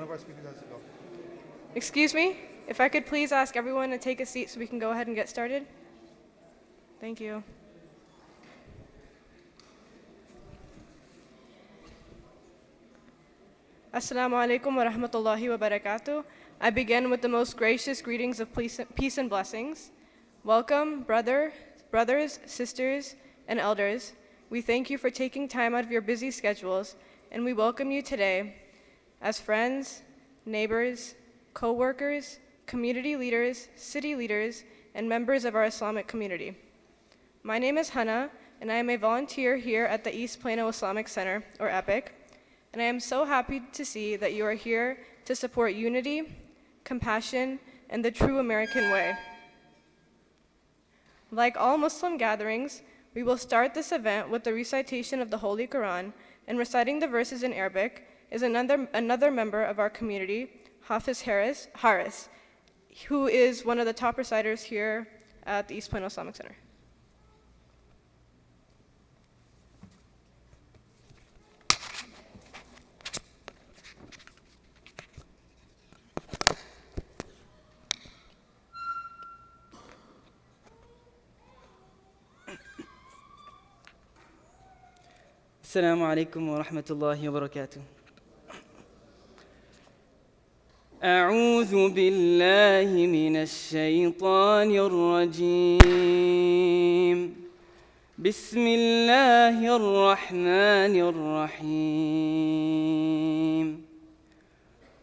of our speakers has to go. Excuse me, if I could please ask everyone to take a seat so we can go ahead and get started. Thank you. Assalamu alaikum wa rahmatullahi wa barakatuh. I begin with the most gracious greetings of peace and blessings. Welcome, brothers, sisters, and elders. We thank you for taking time out of your busy schedules, and we welcome you today as friends, neighbors, co-workers, community leaders, city leaders, and members of our Islamic community. My name is Hannah, and I am a volunteer here at the East Plano Islamic Center, or EPIC, and I am so happy to see that you are here to support unity, compassion, and the true American way. Like all Muslim gatherings, we will start this event with the recitation of the Holy Quran, and reciting the verses in Arabic is another member of our community, Hafiz Haris, who is one of the top reciters here at the East Plano Islamic Center. السلام عليكم ورحمة الله وبركاته. أعوذ بالله من الشيطان الرجيم. بسم الله الرحمن الرحيم.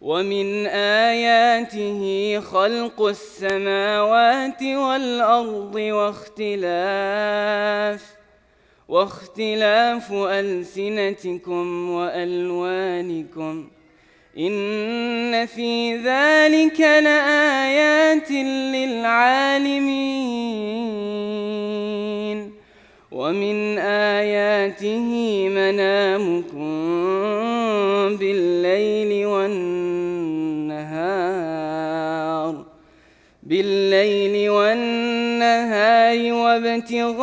ومن آياته خلق السماوات والأرض واختلاف ألسنتكم وألوانكم إن في ذلك لآيات للعالمين. ومن آياته منامكم بالليل والنهار وابتغاؤكم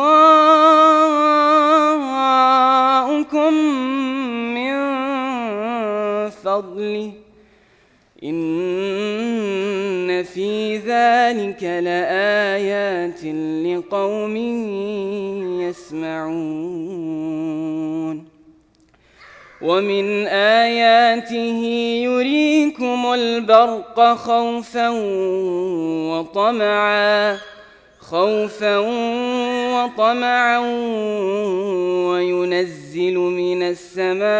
من فضله إن في ذلك لآيات لقوم يسمعون. ومن آياته يريكم البرق خوفا وطمعا وينزل من السماء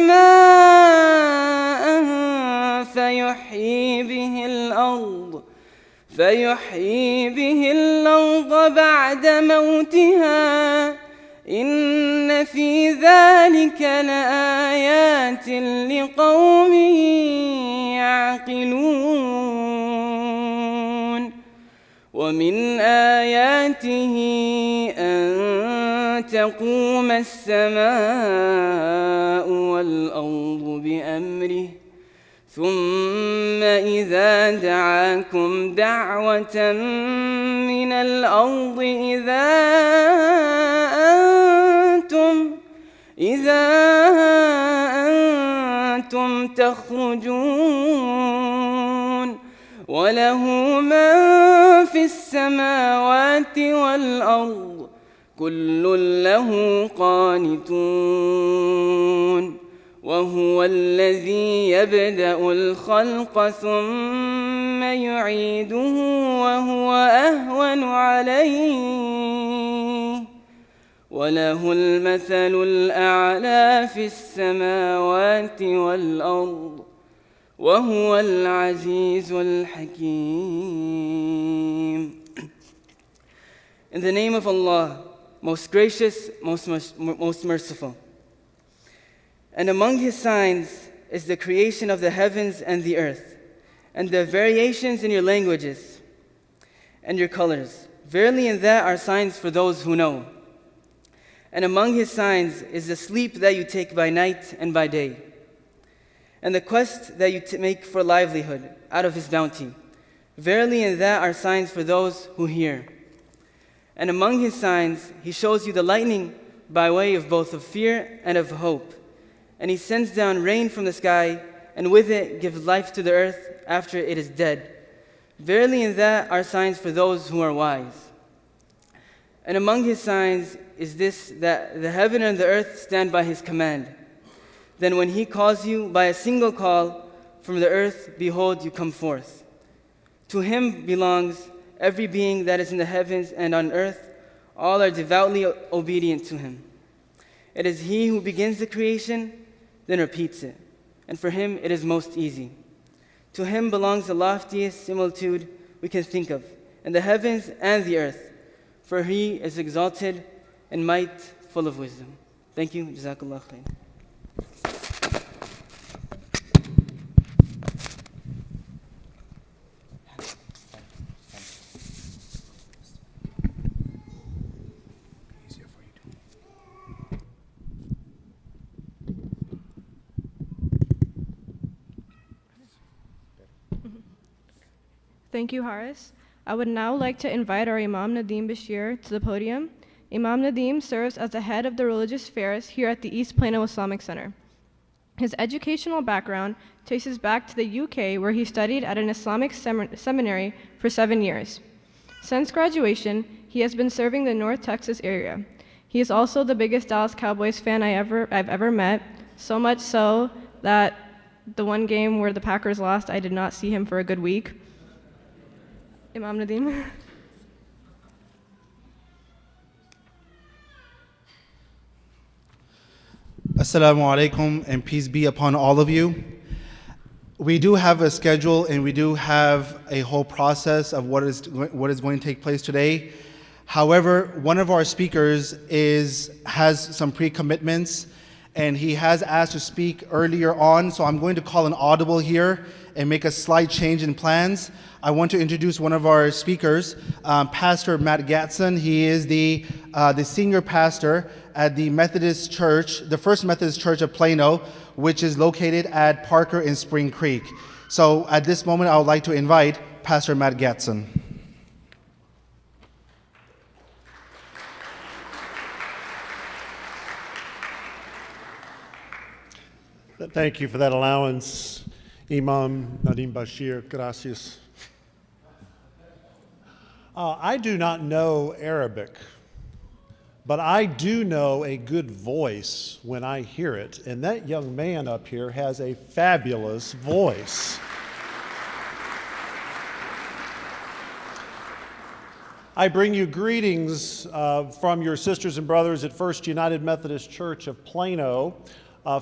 ماء فيحيي به الأرض بعد موتها إن في ذلك لآيات لقوم يعقلون. ومن آياته أن تقوم السماء والأرض بأمره ثم إذا دعاكم دعوة من الأرض إذا أنتم تخرجون. وله من في السماوات والأرض كل له قانتون. وهو الذي يبدأ الخلق ثم يعيده وهو أهون عليه وله المثل الأعلى في السماوات والأرض وهو العزيز الحكيم. In the name of Allah, most gracious, most merciful. And among His signs is the creation of the heavens and the earth, and the variations in your languages and your colors. Verily in that are signs for those who know. And among His signs is the sleep that you take by night and by day, and the quest that you make for livelihood out of His bounty. Verily in that are signs for those who hear. And among his signs, he shows you the lightning by way of both of fear and of hope. And he sends down rain from the sky, and with it gives life to the earth after it is dead. Verily in that are signs for those who are wise. And among his signs is this, that the heaven and the earth stand by his command. Then when he calls you by a single call from the earth, behold, you come forth. To him belongs every being that is in the heavens and on earth. All are devoutly obedient to him. It is he who begins the creation, then repeats it. And for him it is most easy. To him belongs the loftiest similitude we can think of, in the heavens and the earth. For he is exalted in might, full of wisdom. Thank you. Jazakallah khair. Thank you, Haris. I would now like to invite our Imam Nadeem Bashir to the podium. Imam Nadeem serves as the head of the religious affairs here at the East Plano Islamic Center. His educational background traces back to the UK, where he studied at an Islamic seminary for 7 years. Since graduation, he has been serving the North Texas area. He is also the biggest Dallas Cowboys fan I've ever met, so much so that the one game where the Packers lost, I did not see him for a good week. Imam Nadeem. Assalamu alaikum, and peace be upon all of you. We do have a schedule and we do have a whole process of what is going to take place today. However, one of our speakers has some pre-commitments, and he has asked to speak earlier on, so I'm going to call an audible here and make a slight change in plans. I want to introduce one of our speakers, Pastor Matt Gatson. He is the senior pastor at the Methodist Church, the First Methodist Church of Plano, which is located at Parker in Spring Creek. So at this moment, I would like to invite Pastor Matt Gatson. Thank you for that allowance, Imam Nadeem Bashir. Gracias. I do not know Arabic, but I do know a good voice when I hear it, and that young man up here has a fabulous voice. I bring you greetings from your sisters and brothers at First United Methodist Church of Plano,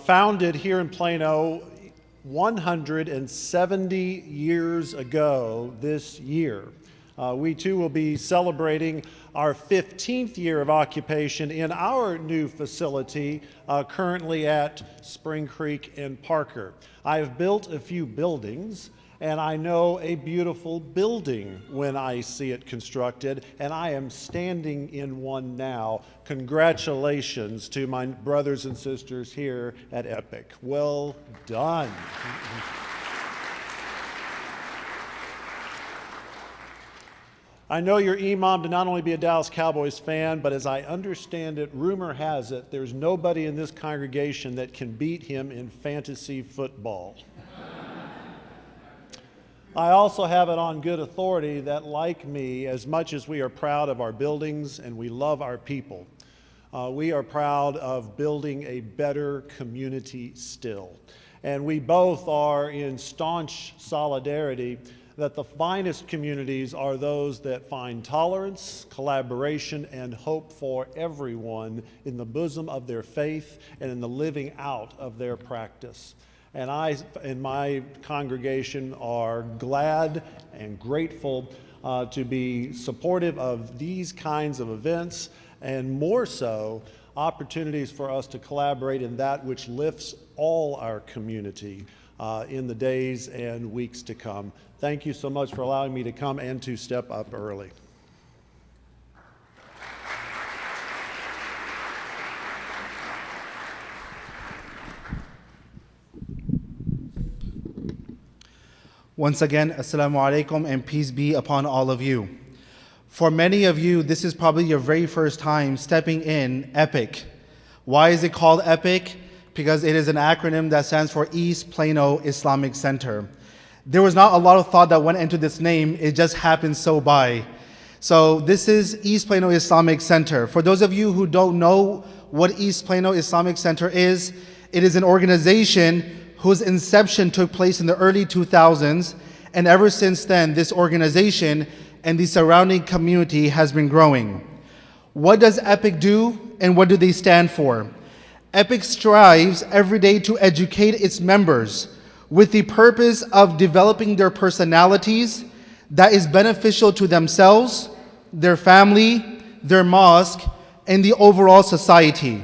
founded here in Plano 170 years ago this year. We too will be celebrating our 15th year of occupation in our new facility, currently at Spring Creek and Parker. I have built a few buildings, and I know a beautiful building when I see it constructed, and I am standing in one now. Congratulations to my brothers and sisters here at EPIC. Well done. I know your imam to not only be a Dallas Cowboys fan, but as I understand it, rumor has it, there's nobody in this congregation that can beat him in fantasy football. I also have it on good authority that, like me, as much as we are proud of our buildings and we love our people, we are proud of building a better community still. And we both are in staunch solidarity that the finest communities are those that find tolerance, collaboration, and hope for everyone in the bosom of their faith and in the living out of their practice. And I and my congregation are glad and grateful to be supportive of these kinds of events, and more so, opportunities for us to collaborate in that which lifts all our community in the days and weeks to come. Thank you so much for allowing me to come and to step up early. Once again, Assalamu alaikum, and peace be upon all of you. For many of you, this is probably your very first time stepping in EPIC. Why is it called EPIC? Because it is an acronym that stands for East Plano Islamic Center. There was not a lot of thought that went into this name, it just happened so by. So this is East Plano Islamic Center. For those of you who don't know what East Plano Islamic Center is, it is an organization whose inception took place in the early 2000s, and ever since then, this organization and the surrounding community has been growing. What does EPIC do, and what do they stand for? EPIC strives every day to educate its members with the purpose of developing their personalities that is beneficial to themselves, their family, their mosque, and the overall society.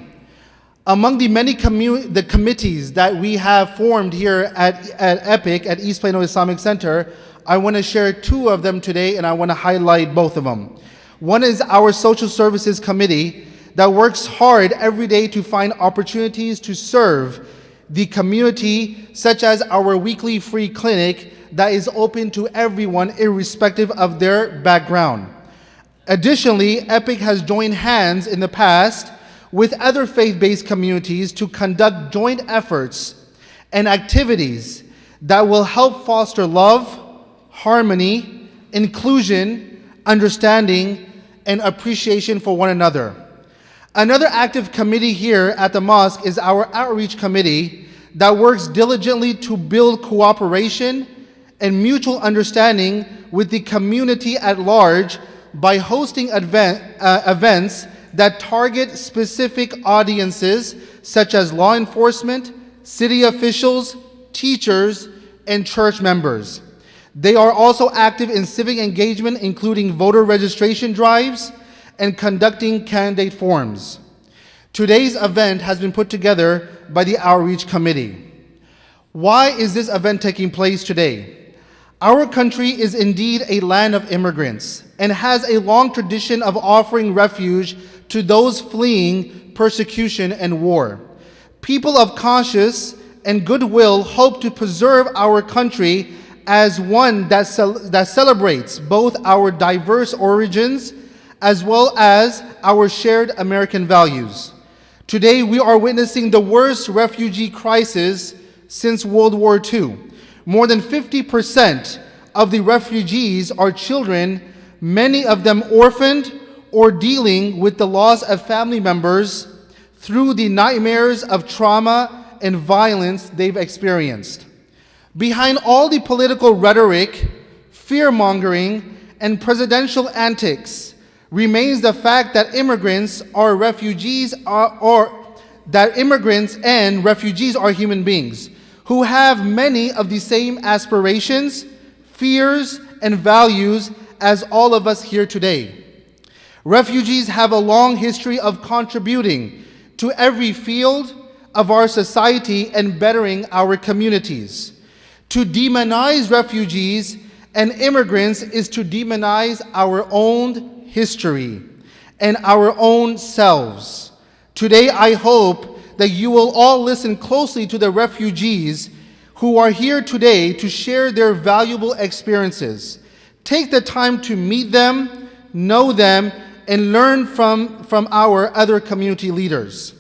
Among the many committees that we have formed here at EPIC, at East Plano Islamic Center, I want to share two of them today, and I want to highlight both of them. One is our Social Services Committee that works hard every day to find opportunities to serve the community, such as our weekly free clinic that is open to everyone irrespective of their background. Additionally, EPIC has joined hands in the past with other faith-based communities to conduct joint efforts and activities that will help foster love, harmony, inclusion, understanding, and appreciation for one another. Another active committee here at the mosque is our Outreach Committee that works diligently to build cooperation and mutual understanding with the community at large by hosting events that target specific audiences such as law enforcement, city officials, teachers, and church members. They are also active in civic engagement, including voter registration drives and conducting candidate forums. Today's event has been put together by the Outreach Committee. Why is this event taking place today? Our country is indeed a land of immigrants and has a long tradition of offering refuge to those fleeing persecution and war. People of conscience and goodwill hope to preserve our country as one that celebrates both our diverse origins as well as our shared American values. Today, we are witnessing the worst refugee crisis since World War II. More than 50% of the refugees are children, many of them orphaned or dealing with the loss of family members through the nightmares of trauma and violence they've experienced. Behind all the political rhetoric, fear-mongering, and presidential antics remains the fact that immigrants and refugees are human beings who have many of the same aspirations, fears, and values as all of us here today. Refugees have a long history of contributing to every field of our society and bettering our communities. To demonize refugees and immigrants is to demonize our own history and our own selves. Today, I hope that you will all listen closely to the refugees who are here today to share their valuable experiences. Take the time to meet them, know them, and learn from our other community leaders.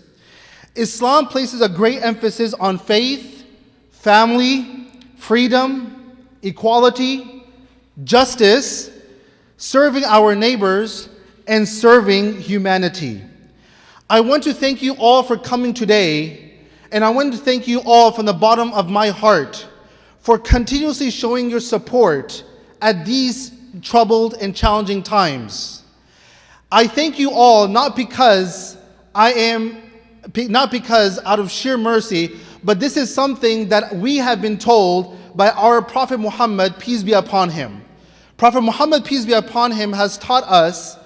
Islam places a great emphasis on faith, family, freedom, equality, justice, serving our neighbors, and serving humanity. I want to thank you all for coming today, and I want to thank you all from the bottom of my heart for continuously showing your support at these troubled and challenging times. I thank you all not because out of sheer mercy, but this is something that we have been told by our Prophet Muhammad, peace be upon him. Prophet Muhammad, peace be upon him, has taught us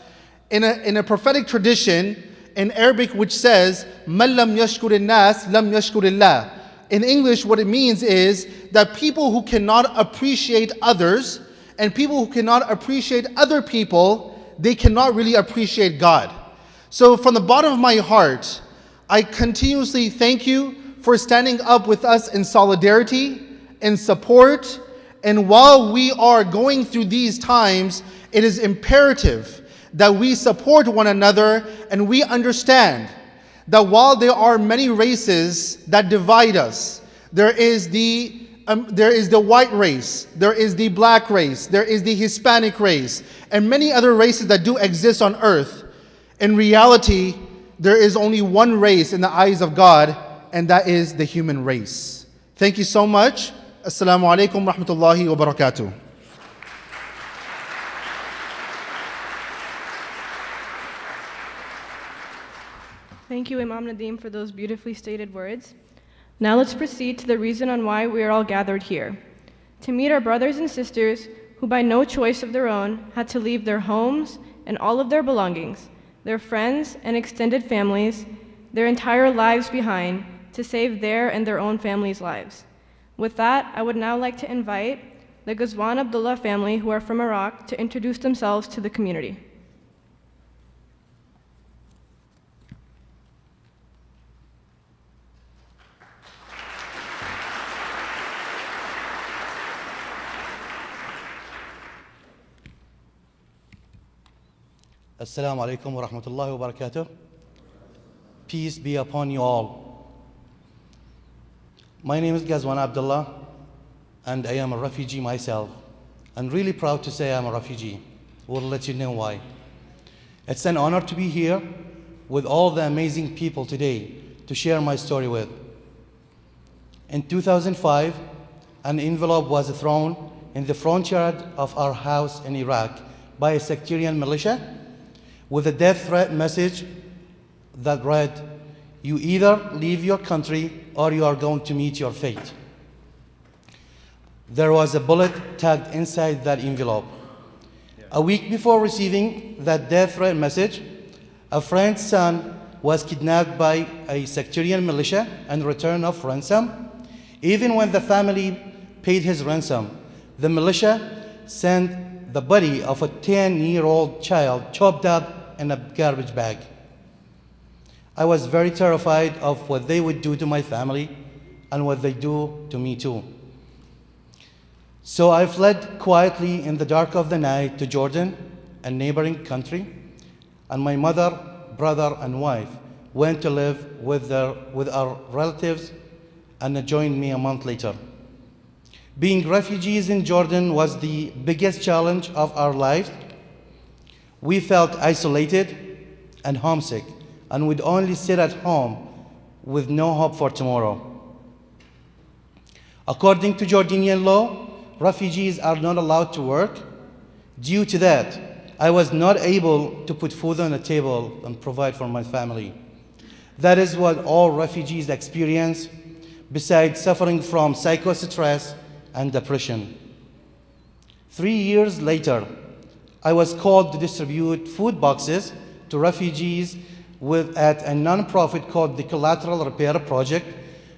in a prophetic tradition in Arabic which says, "Man lam yashkur nas lam yashkurillah." In English, what it means is that people who cannot appreciate others and people who cannot appreciate other people, they cannot really appreciate God. So from the bottom of my heart, I continuously thank you for standing up with us in solidarity, in support, And while we are going through these times, it is imperative that we support one another and we understand that while there are many races that divide us, there is the white race, there is the black race, there is the Hispanic race, and many other races that do exist on earth. In reality, there is only one race in the eyes of God, and that is the human race. Thank you so much. Assalamu alaikum wa rahmatullahi wa barakatuh. Thank you, Imam Nadeem, for those beautifully stated words. Now let's proceed to the reason on why we are all gathered here. To meet our brothers and sisters who by no choice of their own had to leave their homes and all of their belongings, their friends and extended families, their entire lives behind to save their and their own families' lives. With that, I would now like to invite the Ghazwan Abdullah family who are from Iraq to introduce themselves to the community. Assalamu alaikum wa rahmatullahi wa barakatuh. Peace be upon you all. My name is Ghazwan Abdullah, and I am a refugee myself. I'm really proud to say I'm a refugee. We'll let you know why. It's an honor to be here with all the amazing people today to share my story with. In 2005, an envelope was thrown in the front yard of our house in Iraq by a sectarian militia with a death threat message that read, "You either leave your country or you are going to meet your fate." There was a bullet tagged inside that envelope. A week before receiving that death threat message, a friend's son was kidnapped by a sectarian militia in return of ransom. Even when the family paid his ransom, the militia sent the body of a 10-year-old child chopped up in a garbage bag. I was very terrified of what they would do to my family and what they do to me too. So I fled quietly in the dark of the night to Jordan, a neighboring country, and my mother, brother, and wife went to live with our relatives and joined me a month later. Being refugees in Jordan was the biggest challenge of our lives. We felt isolated and homesick, and would only sit at home with no hope for tomorrow. According to Jordanian law, refugees are not allowed to work. Due to that, I was not able to put food on the table and provide for my family. That is what all refugees experience, besides suffering from psychostress and depression. 3 years later, I was called to distribute food boxes to refugees at a non-profit called the Collateral Repair Project,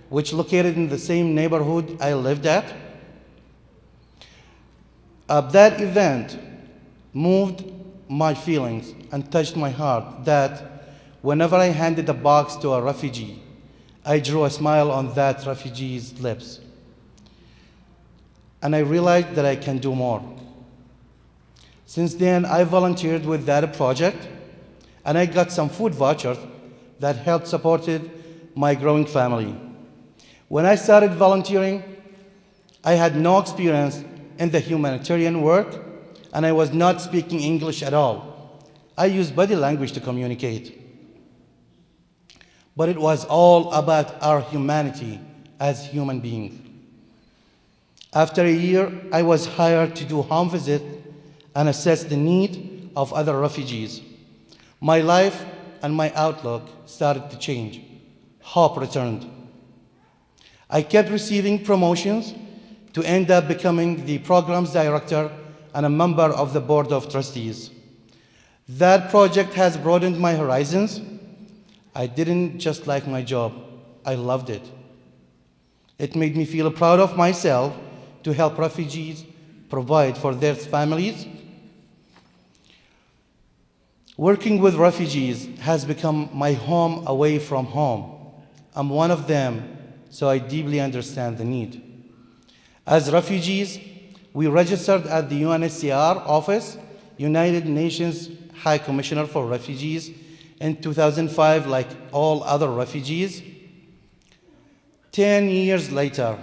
which located in the same neighborhood I lived at. That event moved my feelings and touched my heart that whenever I handed a box to a refugee, I drew a smile on that refugee's lips. And I realized that I can do more. Since then, I volunteered with that project, and I got some food vouchers that helped supported my growing family. When I started volunteering, I had no experience in the humanitarian work, and I was not speaking English at all. I used body language to communicate. But it was all about our humanity as human beings. After a year, I was hired to do home visits and assess the need of other refugees. My life and my outlook started to change. Hope returned. I kept receiving promotions to end up becoming the programs director and a member of the board of trustees. That project has broadened my horizons. I didn't just like my job, I loved it. It made me feel proud of myself to help refugees provide for their families. Working with refugees has become my home away from home. I'm one of them, so I deeply understand the need. As refugees, we registered at the UNHCR office, United Nations High Commissioner for Refugees, in 2005, like all other refugees. 10 years later,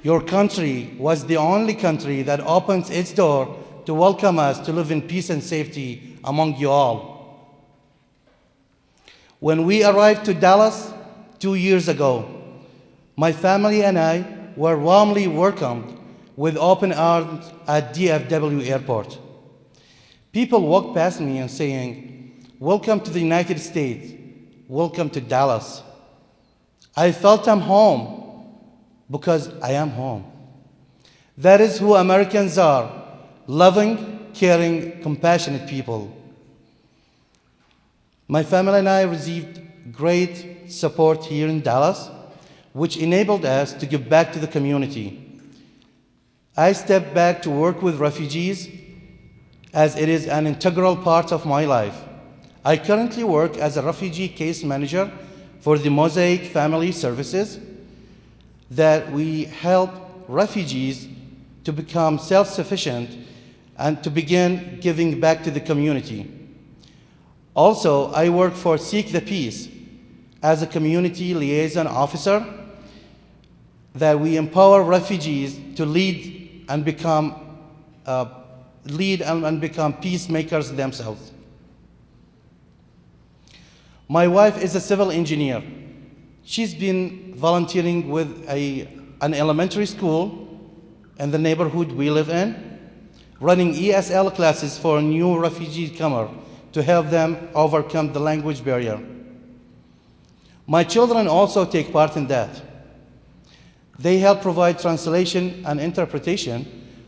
your country was the only country that opened its door to welcome us to live in peace and safety among you all. When we arrived to Dallas 2 years ago, my family and I were warmly welcomed with open arms at DFW Airport. People walked past me and saying, "Welcome to the United States, welcome to Dallas." I felt I'm home because I am home. That is who Americans are, loving, caring, compassionate people. My family and I received great support here in Dallas, which enabled us to give back to the community. I stepped back to work with refugees as it is an integral part of my life. I currently work as a refugee case manager for the Mosaic Family Services that we help refugees to become self-sufficient and to begin giving back to the community. Also, I work for Seek the Peace as a community liaison officer that we empower refugees to lead and become peacemakers themselves. My wife is a civil engineer. She's been volunteering with an elementary school in the neighborhood we live in, running ESL classes for new refugee comers to help them overcome the language barrier. My children also take part in that. They help provide translation and interpretation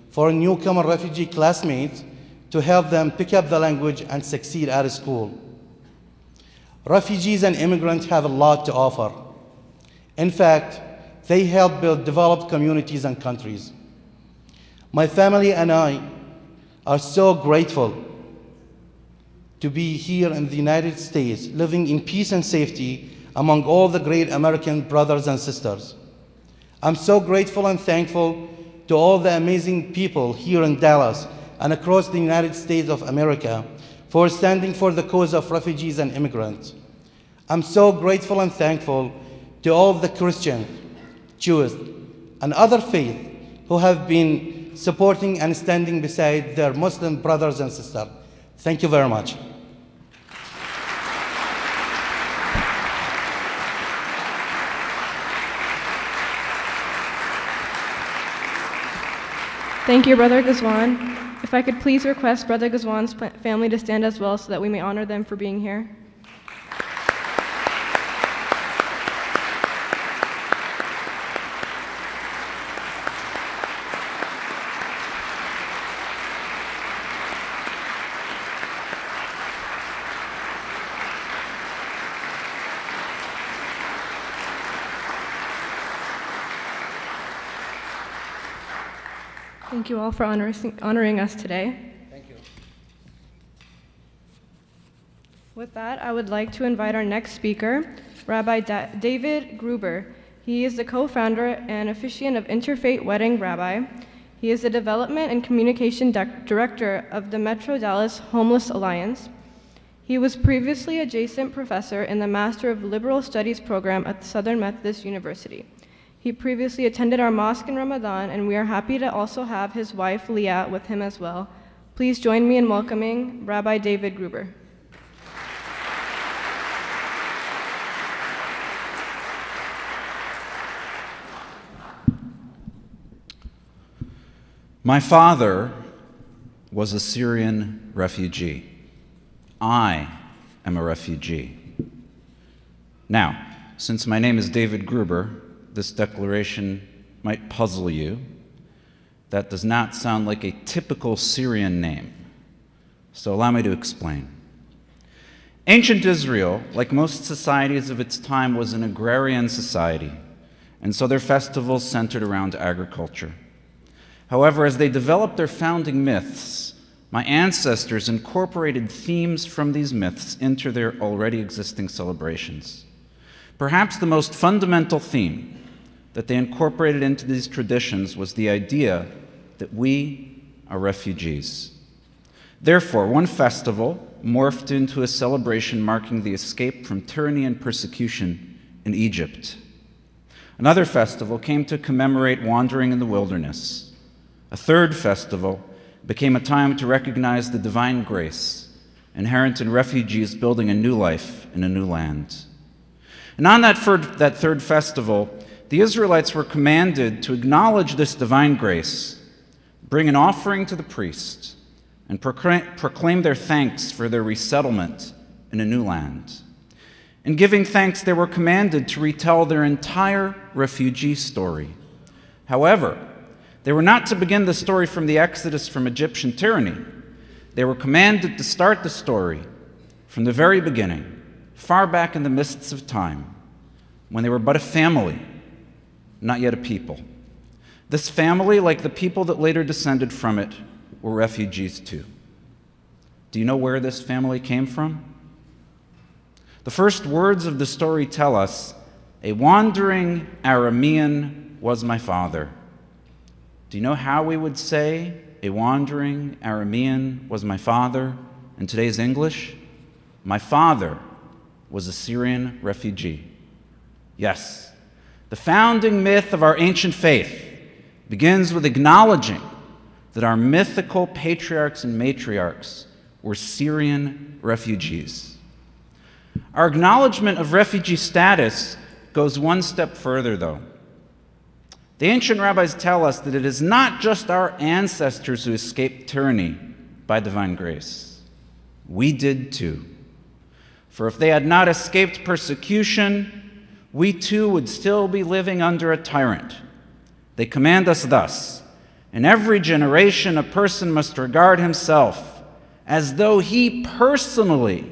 for newcomer refugee classmates to help them pick up the language and succeed at school. Refugees and immigrants have a lot to offer. In fact, they help build developed communities and countries. My family and I are so grateful to be here in the United States, living in peace and safety among all the great American brothers and sisters. I'm so grateful and thankful to all the amazing people here in Dallas and across the United States of America for standing for the cause of refugees and immigrants. I'm so grateful and thankful to all the Christians, Jews, and other faiths who have been supporting and standing beside their Muslim brothers and sisters. Thank you very much. Thank you, Brother Ghazwan. If I could please request Brother Ghazwan's family to stand as well so that we may honor them for being here. Thank you all for honoring us today. Thank you. With that, I would like to invite our next speaker, Rabbi David Gruber. He is the co-founder and officiant of Interfaith Wedding Rabbi. He is the Development and Communication Director of the Metro Dallas Homeless Alliance. He was previously adjacent professor in the Master of Liberal Studies program at Southern Methodist University. He previously attended our mosque in Ramadan, and we are happy to also have his wife, Leah, with him as well. Please join me in welcoming Rabbi David Gruber. My father was a Syrian refugee. I am a refugee. Now, since my name is David Gruber, this declaration might puzzle you. That does not sound like a typical Syrian name. So allow me to explain. Ancient Israel, like most societies of its time, was an agrarian society, and so their festivals centered around agriculture. However, as they developed their founding myths, my ancestors incorporated themes from these myths into their already existing celebrations. Perhaps the most fundamental theme that they incorporated into these traditions was the idea that we are refugees. Therefore, one festival morphed into a celebration marking the escape from tyranny and persecution in Egypt. Another festival came to commemorate wandering in the wilderness. A third festival became a time to recognize the divine grace inherent in refugees building a new life in a new land. And on that third festival, the Israelites were commanded to acknowledge this divine grace, bring an offering to the priest, and proclaim their thanks for their resettlement in a new land. In giving thanks, they were commanded to retell their entire refugee story. However, they were not to begin the story from the exodus from Egyptian tyranny. They were commanded to start the story from the very beginning, far back in the mists of time, when they were but a family, not yet a people. This family, like the people that later descended from it, were refugees too. Do you know where this family came from? The first words of the story tell us, "A wandering Aramean was my father." Do you know how we would say, "A wandering Aramean was my father" in today's English? My father was a Syrian refugee. Yes, the founding myth of our ancient faith begins with acknowledging that our mythical patriarchs and matriarchs were Syrian refugees. Our acknowledgement of refugee status goes one step further, though. The ancient rabbis tell us that it is not just our ancestors who escaped tyranny by divine grace. We did too. For if they had not escaped persecution, we too would still be living under a tyrant. They command us thus: in every generation, a person must regard himself as though he personally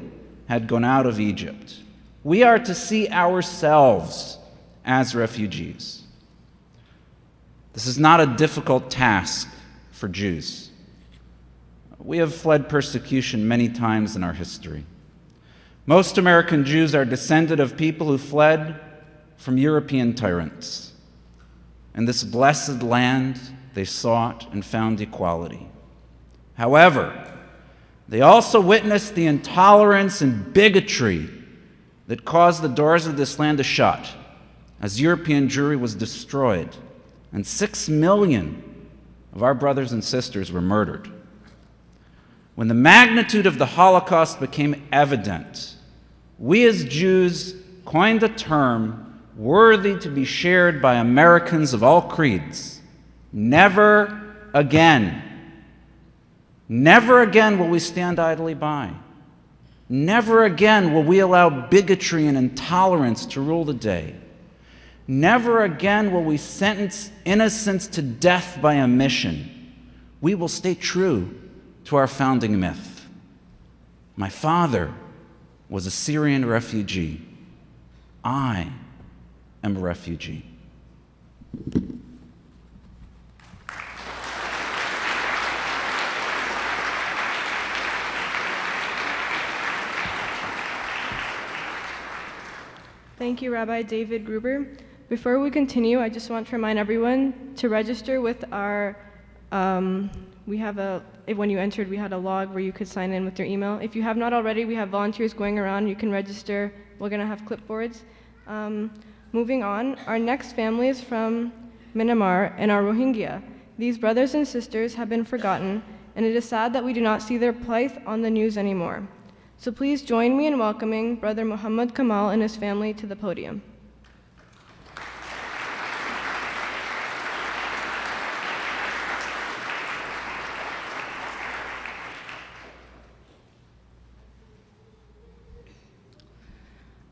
had gone out of Egypt. We are to see ourselves as refugees. This is not a difficult task for Jews. We have fled persecution many times in our history. Most American Jews are descended of people who fled from European tyrants. In this blessed land, they sought and found equality. However, they also witnessed the intolerance and bigotry that caused the doors of this land to shut as European Jewry was destroyed and 6 million of our brothers and sisters were murdered. When the magnitude of the Holocaust became evident, we as Jews coined a term worthy to be shared by Americans of all creeds: never again. Never again will we stand idly by. Never again will we allow bigotry and intolerance to rule the day. Never again will we sentence innocents to death by omission. We will stay true to our founding myth. My father was a Syrian refugee. I am a refugee. Thank you, Rabbi David Gruber. Before we continue, I just want to remind everyone to register with our, when you entered, we had a log where you could sign in with your email. If you have not already, we have volunteers going around. You can register. We're going to have clipboards. Moving on, our next family is from Myanmar and are Rohingya. These brothers and sisters have been forgotten, and it is sad that we do not see their plight on the news anymore. So please join me in welcoming Brother Muhammad Kamal and his family to the podium.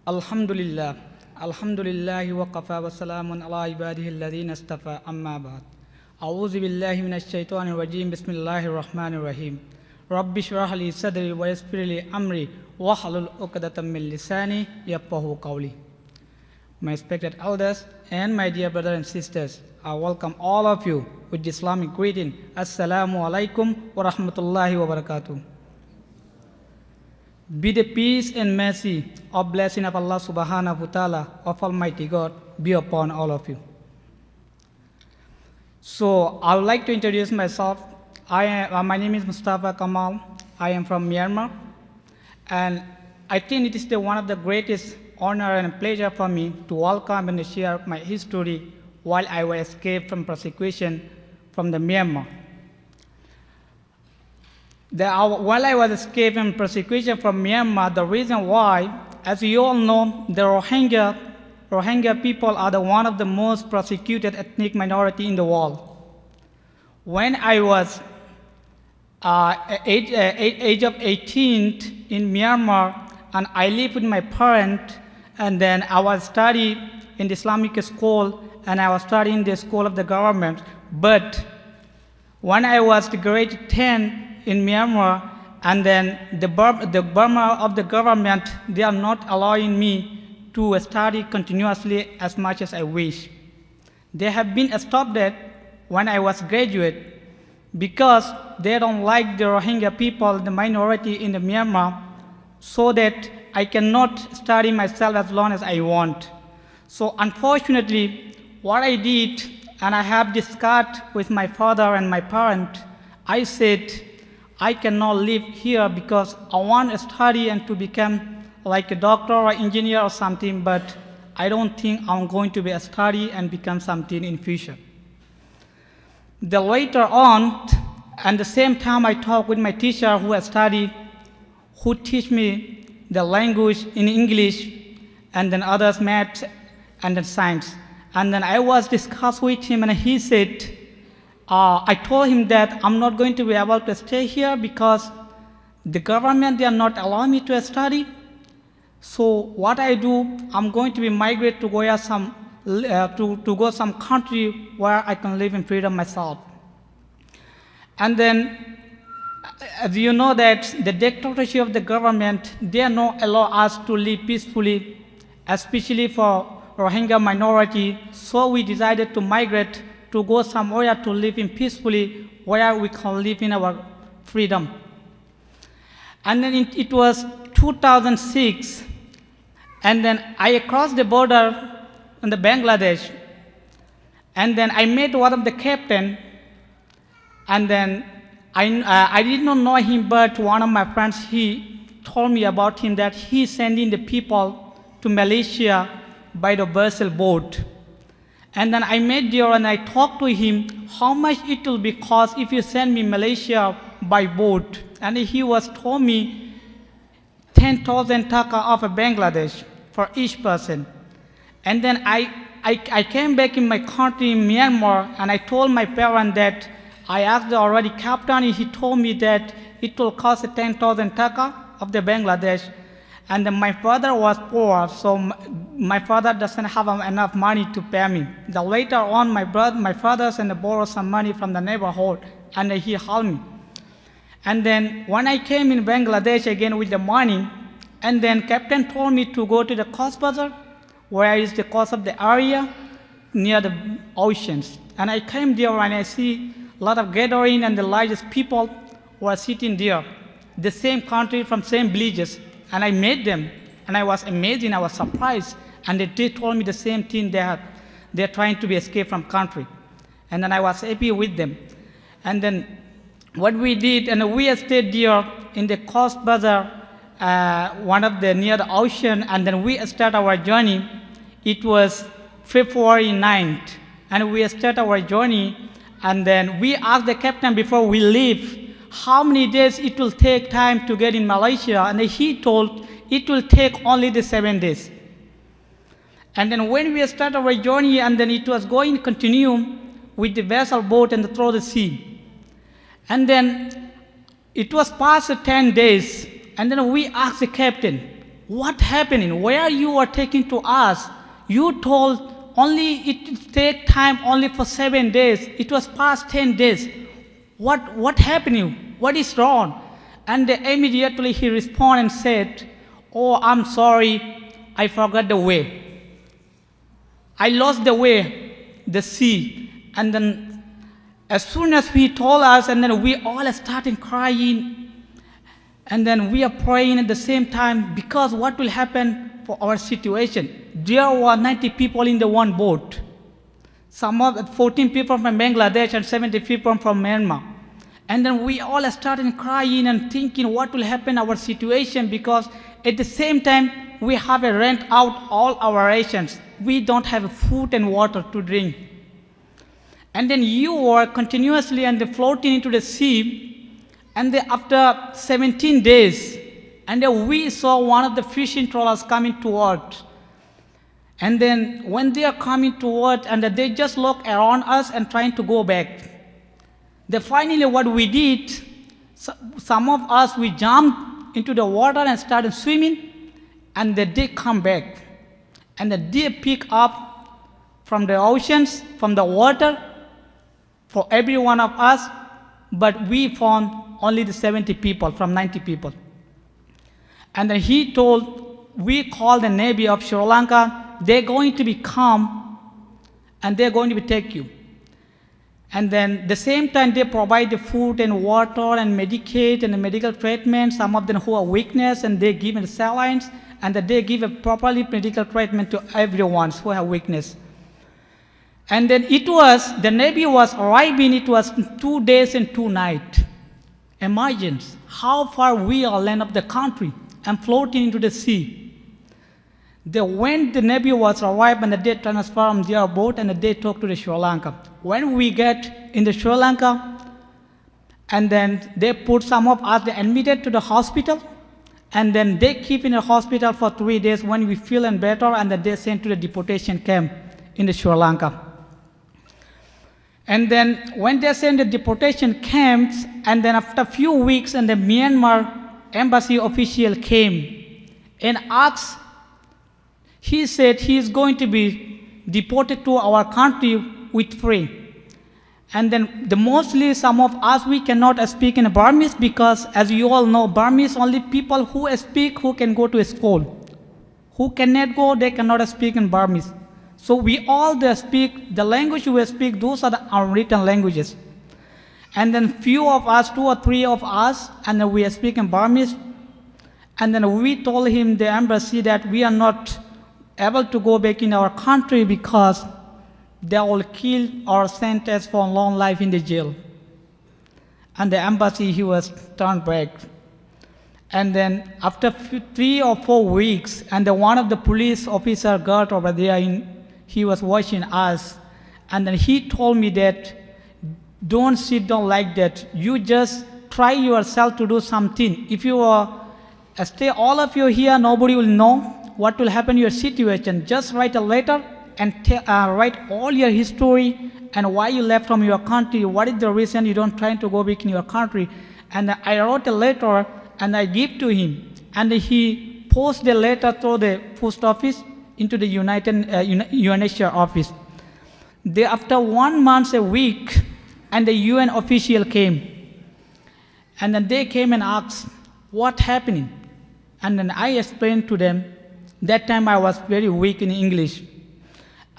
Alhamdulillah wa qafa wa salamun ala ibadihi alladhina istafa amma ba'd. A'udhu billahi minash shaitanir rajim. Bismillahir rahmanir rahim. Rabbi shrah li sadri wa yassir li amri wahlul 'uqdatam min lisani yafqahu qawli. My respected elders and my dear brothers and sisters, I welcome all of you with the Islamic greeting. Assalamu alaikum wa rahmatullahi wa barakatuh. Be the peace and mercy of blessing of Allah subhanahu wa ta'ala of Almighty God be upon all of you. So I would like to introduce myself. My name is Mustafa Kamal. I am from Myanmar. And I think it is one of the greatest honor and pleasure for me to welcome and share my history while I was escaped from persecution from the Myanmar. While I was escaping persecution from Myanmar, the reason why, as you all know, the Rohingya people are one of the most persecuted ethnic minority in the world. When I was age of 18 in Myanmar, and I lived with my parents, and then I was studying in the Islamic school, and I was studying the school of the government. But when I was grade 10 in Myanmar, and then the Burma of the government, they are not allowing me to study continuously as much as I wish. They have been stopped that when I was graduate because they don't like the Rohingya people, the minority in the Myanmar, so that I cannot study myself as long as I want. So unfortunately, what I did, and I have discussed with my father and my parents, I said, I cannot live here because I want to study and to become like a doctor or engineer or something, but I don't think I'm going to be a study and become something in future. The later on, and the same time I talked with my teacher who has studied, who teach me the language in English, and then others math, and then science. And then I was discussed with him, and he said, I told him that I'm not going to be able to stay here because the government, they are not allowing me to study. So what I do, I'm going to be migrate to go some country where I can live in freedom myself. And then, as you know that the dictatorship of the government, they are not allow us to live peacefully, especially for Rohingya minority. So we decided to migrate to go somewhere to live in peacefully, where we can live in our freedom. And then it was 2006, and then I crossed the border in the Bangladesh, and then I met one of the captain, and then I did not know him, but one of my friends, he told me about him that he's sending the people to Malaysia by the vessel boat. And then I met there and I talked to him how much it will be cost if you send me Malaysia by boat. And he was told me 10,000 taka of Bangladesh for each person. And then I came back in my country in Myanmar, and I told my parents that I asked the already captain, and he told me that it will cost 10,000 taka of the Bangladesh. And then my father was poor, so my father doesn't have enough money to pay me. The later on, my father borrowed some money from the neighborhood, and he helped me. And then when I came in Bangladesh again with the money, and then captain told me to go to the coast bazaar, where is the coast of the area near the oceans. And I came there and I see a lot of gathering, and the largest people were sitting there, the same country from same villages. And I met them, and I was amazing, I was surprised. And they told me the same thing, they're trying to be escaped from country. And then I was happy with them. And then what we did, and we stayed there in the coast bazaar, one of the near the ocean, and then we start our journey. It was February 9th, and we start our journey, and then we asked the captain before we leave, how many days it will take time to get in Malaysia, and he told it will take only the 7 days. And then when we start our journey, and then it was going to continue with the vessel boat and through the sea. And then it was past 10 days, and then we asked the captain, what happening? Where you are taking to us? You told only it will take time only for 7 days. It was past 10 days. What happening? What is wrong? And immediately he responded and said, oh, I'm sorry, I forgot the way. I lost the way, the sea. And then as soon as he told us, and then we all started crying. And then we are praying at the same time, because what will happen for our situation? There were 90 people in the one boat. some of 14 people from Bangladesh and 70 people from Myanmar. And then we all started crying and thinking what will happen our situation, because at the same time we have to rent out all our rations. We don't have food and water to drink. And then you were continuously and floating into the sea. And then after 17 days, and then we saw one of the fishing trawlers coming toward. And then when they are coming toward, and they just look around us and trying to go back. Then finally what we did, some of us, we jumped into the water and started swimming, and they did come back. And they did pick up from the oceans, from the water, for every one of us, but we found only the 70 people from 90 people. And then he told, we called the Navy of Sri Lanka, they're going to be come, and they're going to be take you. And then the same time they provide the food and water and medicate and the medical treatment, some of them who are weakness, and they give the salines, and that they give a properly medical treatment to everyone who have weakness. And then it was, the Navy was arriving, it was 2 days and 2 nights. Imagine how far we are land of the country and floating into the sea. When the Navy was arrived, and they transformed their boat and they took to the Sri Lanka. When we get in the Sri Lanka, and then they put some of us, they admitted to the hospital, and then they keep in the hospital for 3 days. When we feeling better, and then they sent to the deportation camp in the Sri Lanka. And then when they sent the deportation camps, and then after a few weeks, and the Myanmar embassy official came and asked, he said he is going to be deported to our country with free. And then mostly some of us, we cannot speak in Burmese, because as you all know, Burmese only people who speak, who can go to school. Who cannot go, they cannot speak in Burmese. So we all speak, the language we speak, those are the unwritten languages. And then few of us, 2 or 3 of us, and then we speak in Burmese. And then we told him, the embassy, that we are not able to go back in our country because they will kill or send us for a long life in the jail. And the embassy, he was turned back. And then after 3 or 4 weeks, and one of the police officer got over there, he was watching us. And then he told me that, don't sit down like that. You just try yourself to do something. If you stay all of you here, nobody will know what will happen in your situation. Just write a letter and write all your history and why you left from your country, what is the reason you don't try to go back in your country. And I wrote a letter and I gave to him. And he posted the letter through the post office into the UNHCR office. After 1 month, a week, and the UN official came. And then they came and asked, what's happening? And then I explained to them. That time I was very weak in English.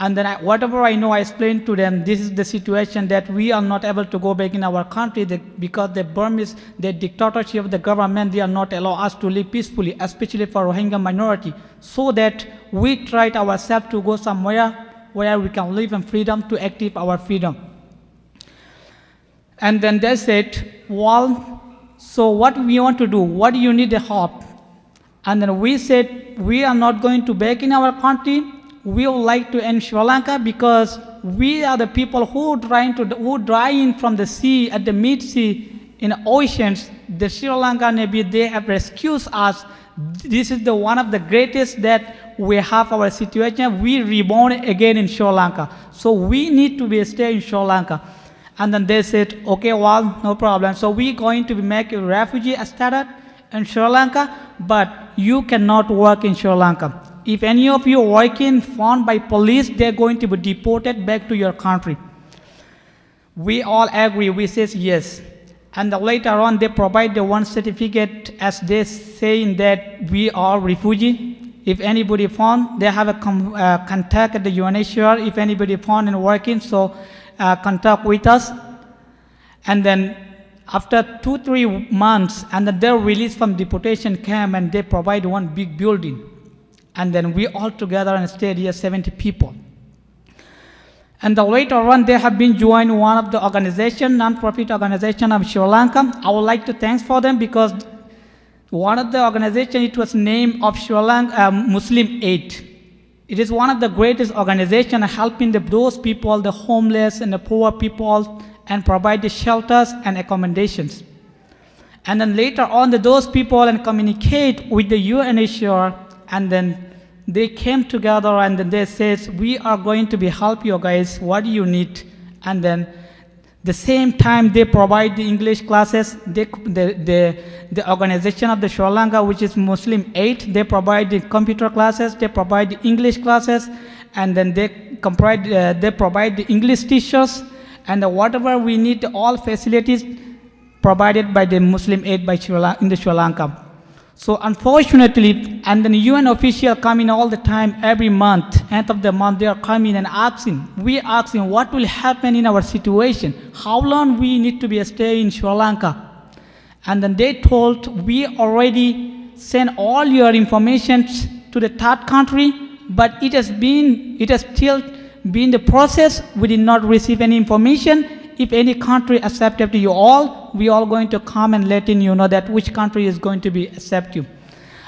And then whatever I know, I explained to them, this is the situation that we are not able to go back in our country because the Burmese, the dictatorship of the government, they are not allow us to live peacefully, especially for Rohingya minority. So that we tried ourselves to go somewhere where we can live in freedom, to active our freedom. And then they said, well, so what we want to do? What do you need the help? And then we said, we are not going to back in our country. We would like to end Sri Lanka because we are the people who dry in from the sea, at the mid-sea, in the oceans. The Sri Lanka Navy, they have rescued us. This is one of the greatest that we have our situation. We reborn again in Sri Lanka. So we need to stay in Sri Lanka. And then they said, okay, well, no problem. So we're going to make a refugee status in Sri Lanka, but you cannot work in Sri Lanka. If any of you working found by police, they're going to be deported back to your country. We all agree, we says yes. And later on, they provide the one certificate as they saying that we are refugee. If anybody found, they have a contact at the UNHCR. If anybody found and working, so contact with us. And then after 2-3 months, and then they're released from deportation camp, and they provide one big building. And then we all together and stayed here, 70 people. And then later on, they have been joined one of the organization, non-profit organization of Sri Lanka. I would like to thank for them because one of the organization, it was named of Sri Lanka Muslim Aid. It is one of the greatest organizations helping those people, the homeless and the poor people, and provide the shelters and accommodations. And then later on, those people and communicate with the UNHCR, and then they came together and then they says, we are going to be help you guys, what do you need? And then the same time they provide the English classes, the organization of the Sri Lanka, which is Muslim Aid, they provide the computer classes, they provide the English classes, and then they provide the English teachers, and whatever we need, all facilities provided by the Muslim Aid in the Sri Lanka. So unfortunately, and then UN official come in all the time, every month, end of the month, they are coming and we asking what will happen in our situation, how long we need to be stay in Sri Lanka. And then they told, we already sent all your information to the third country, but it has still been the process, we did not receive any information. If any country accepted you all, we are going to come and letting you know that which country is going to be accept you.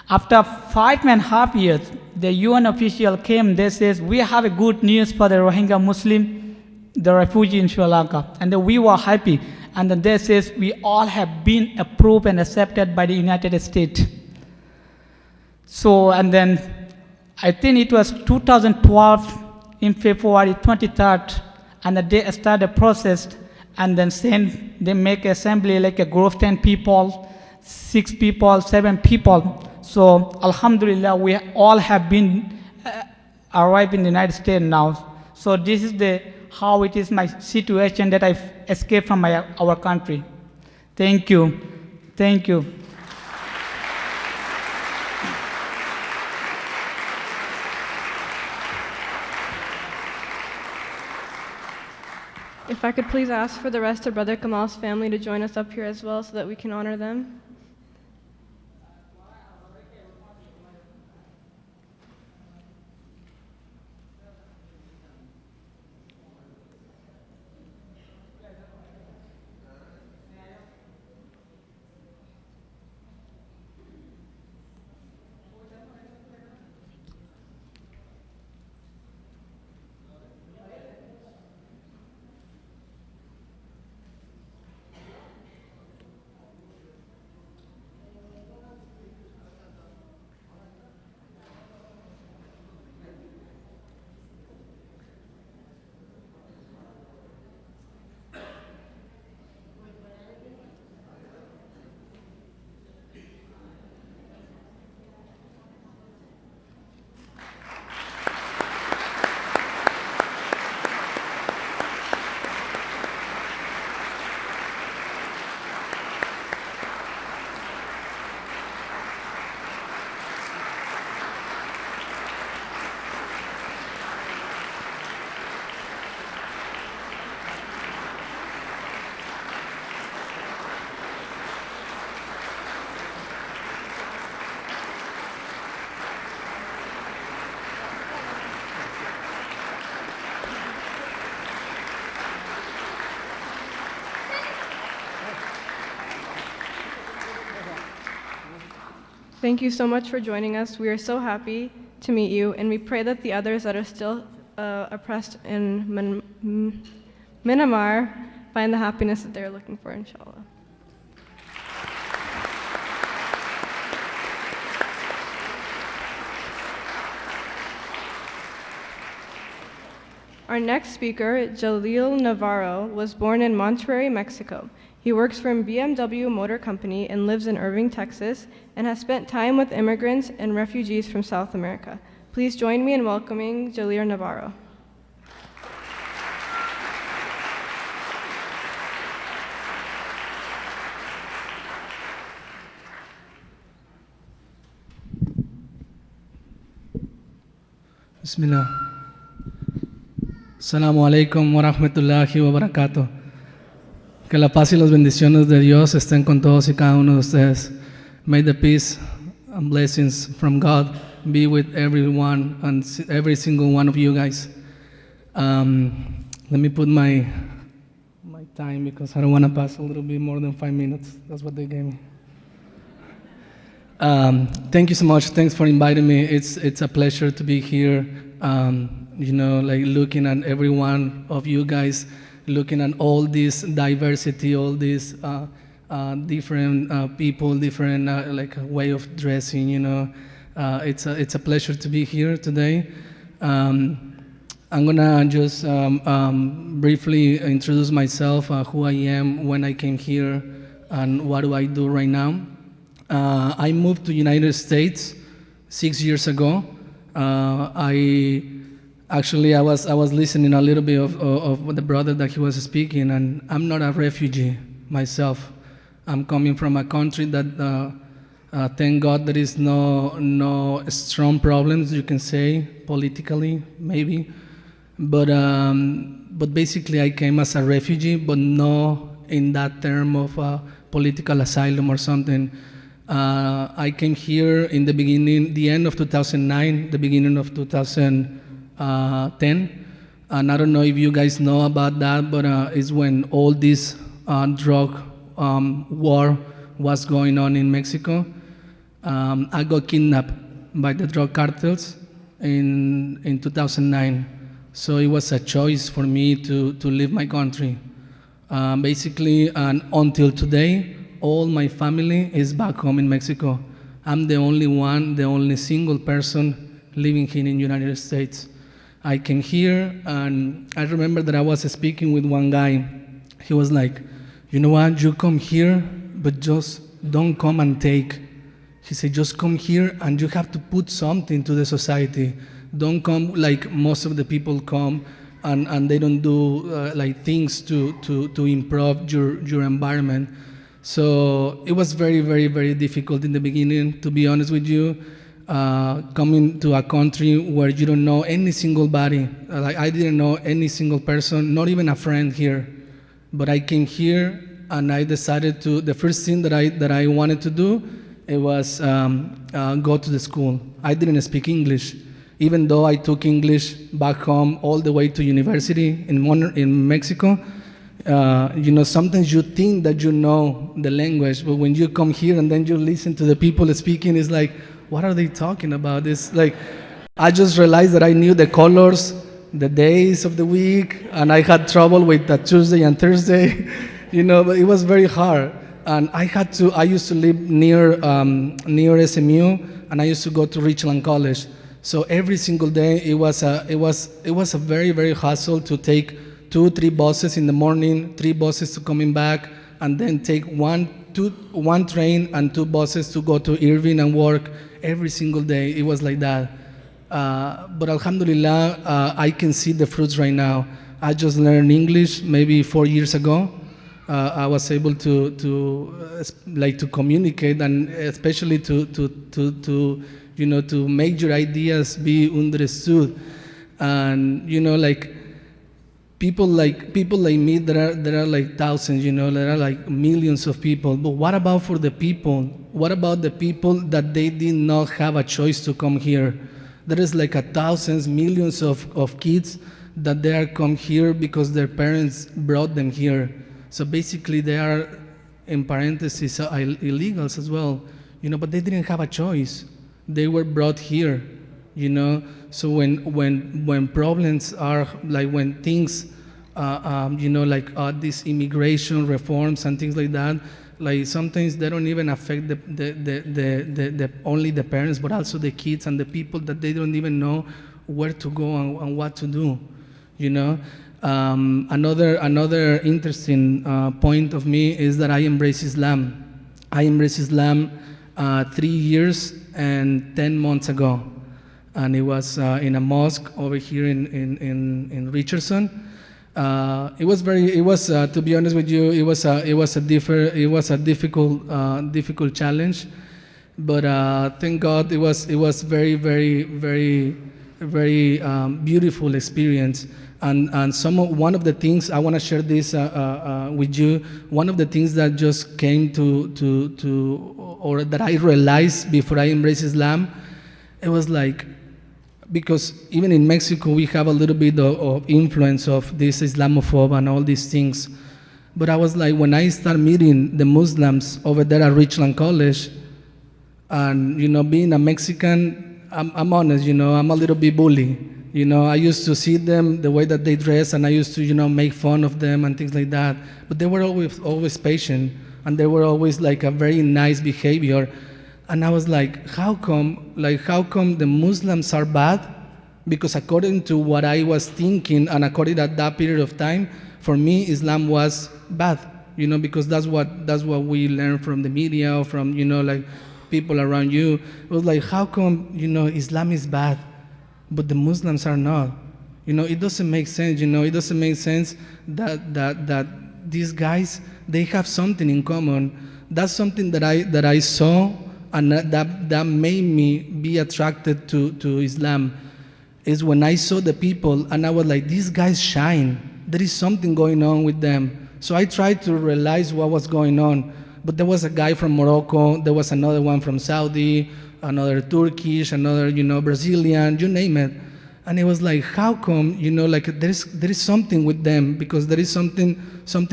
After 5.5 years, the UN official came, they says, we have a good news for the Rohingya Muslim, the refugee in Sri Lanka. And then we were happy. And then they says, we all have been approved and accepted by the United States. So, and then I think it was 2012, in February 23rd, and they start the process, and then they make assembly like a group of 10 people, 6 people, 7 people. So Alhamdulillah, we all have been arrived in the United States now. So this is how it is my situation that I've escaped from our country. Thank you. Thank you. If I could please ask for the rest of Brother Kamal's family to join us up here as well so that we can honor them. Thank you so much for joining us. We are so happy to meet you, and we pray that the others that are still oppressed in Myanmar find the happiness that they're looking for, inshallah. Our next speaker, Jalil Navarro, was born in Monterrey, Mexico. He works for BMW Motor Company and lives in Irving, Texas, and has spent time with immigrants and refugees from South America. Please join me in welcoming Jalil Navarro. Bismillah. Assalamu alaikum wa rahmatullahi wa barakatuh. Que la paz y las bendiciones de Dios estén con todos y cada uno de ustedes. May the peace and blessings from God be with everyone and every single one of you guys. Let me put my time because I don't want to pass a little bit more than 5 minutes. That's what they gave me. Thank you so much. Thanks for inviting me. It's a pleasure to be here. Like looking at every one of you guys, looking at all this diversity, all these different people, different like a way of dressing. It's a pleasure to be here today. I'm gonna just briefly introduce myself, who I am, when I came here, and what do I do right now. I moved to United States 6 years ago. I was listening a little bit of the brother that he was speaking, and I'm not a refugee myself. I'm coming from a country that, thank God, there is no strong problems, you can say, politically, maybe. But basically, I came as a refugee, but no in that term of political asylum or something. I came here in the beginning, the end of 2009, the beginning of 2010. And I don't know if you guys know about that, but it's when all this drug war was going on in Mexico. I got kidnapped by the drug cartels in 2009. So it was a choice for me to leave my country. Basically, and until today, all my family is back home in Mexico. I'm the only one, the only single person living here in the United States. I came here, and I remember that I was speaking with one guy. He was like, you know what, you come here, but just don't come and take. He said, just come here, and you have to put something to the society. Don't come like most of the people come, and they don't do like things to improve your environment. So it was very, very, very difficult in the beginning, to be honest with you, coming to a country where you don't know any single body. Like I didn't know any single person, not even a friend here. But I came here and I decided to, the first thing that I wanted to do, it was go to the school. I didn't speak English, even though I took English back home all the way to university in Mexico. Sometimes you think that you know the language, but when you come here and then you listen to the people speaking, it's like, what are they talking about? It's like, I just realized that I knew the colors, the days of the week, and I had trouble with the Tuesday and Thursday, but it was very hard. And I used to live near SMU, and I used to go to Richland College. So every single day, it was a very, very hassle to take 2-3 buses in the morning, 3 buses to coming back, and then take one train and 2 buses to go to Irving and work every single day. It was like that. But Alhamdulillah, I can see the fruits right now. I just learned English maybe 4 years ago. I was able to communicate, and especially to make your ideas be understood. And people like me, there are like thousands, there are like millions of people. But what about for the people? What about the people that they did not have a choice to come here? There is like thousands, millions of kids that they are come here because their parents brought them here. So basically they are, in parentheses, illegals as well, but they didn't have a choice. They were brought here. So when problems are like when things, these immigration reforms and things like that, like sometimes they don't even affect only the parents, but also the kids and the people that they don't even know where to go and what to do. Another interesting point of me is that I embrace Islam. I embraced Islam 3 years and 10 months ago, and it was in a mosque over here in Richardson. To be honest with you, it was a difficult challenge, but thank God it was very, very, very, very beautiful experience. And one of the things I want to share this with you. One of the things that just came or that I realized before I embraced Islam, it was like because even in Mexico, we have a little bit of influence of this Islamophobe and all these things. But I was like, when I start meeting the Muslims over there at Richland College, and, you know, being a Mexican, I'm honest, you know, I'm a little bit bully. You know, I used to see them, the way that they dress, and I used to, you know, make fun of them and things like that. But they were always patient, and they were always like a very nice behavior. And I was like, how come the Muslims are bad? Because according to what I was thinking, and according to that period of time, for me, Islam was bad. You know, because that's what we learned from the media, or from, you know, like people around you. It was like, how come, you know, Islam is bad, but the Muslims are not? You know, it doesn't make sense. You know, it doesn't make sense that these guys, they have something in common. That's something that I saw, and that made me be attracted to Islam, is when I saw the people and I was like, these guys shine. There is something going on with them. So I tried to realize what was going on. But there was a guy from Morocco, there was another one from Saudi, another Turkish, another, you know, Brazilian, you name it. And it was like, how come, you know, like there is something with them, because there is something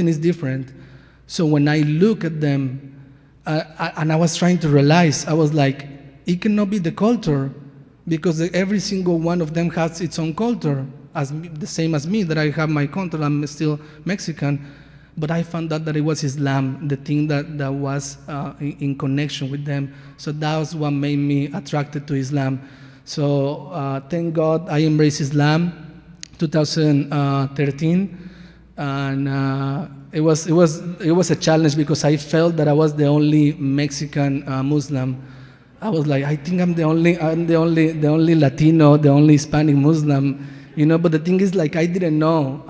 is different. So when I look at them, and I was trying to realize, I was like, it cannot be the culture, because every single one of them has its own culture, the same as me, that I have my culture, I'm still Mexican. But I found out that it was Islam, the thing that was in connection with them. So that was what made me attracted to Islam. So thank God I embraced Islam 2013. And it was a challenge, because I felt that I was the only Mexican Muslim. I was like, I think I'm the only Latino, the only Hispanic Muslim, you know. But the thing is, like, I didn't know.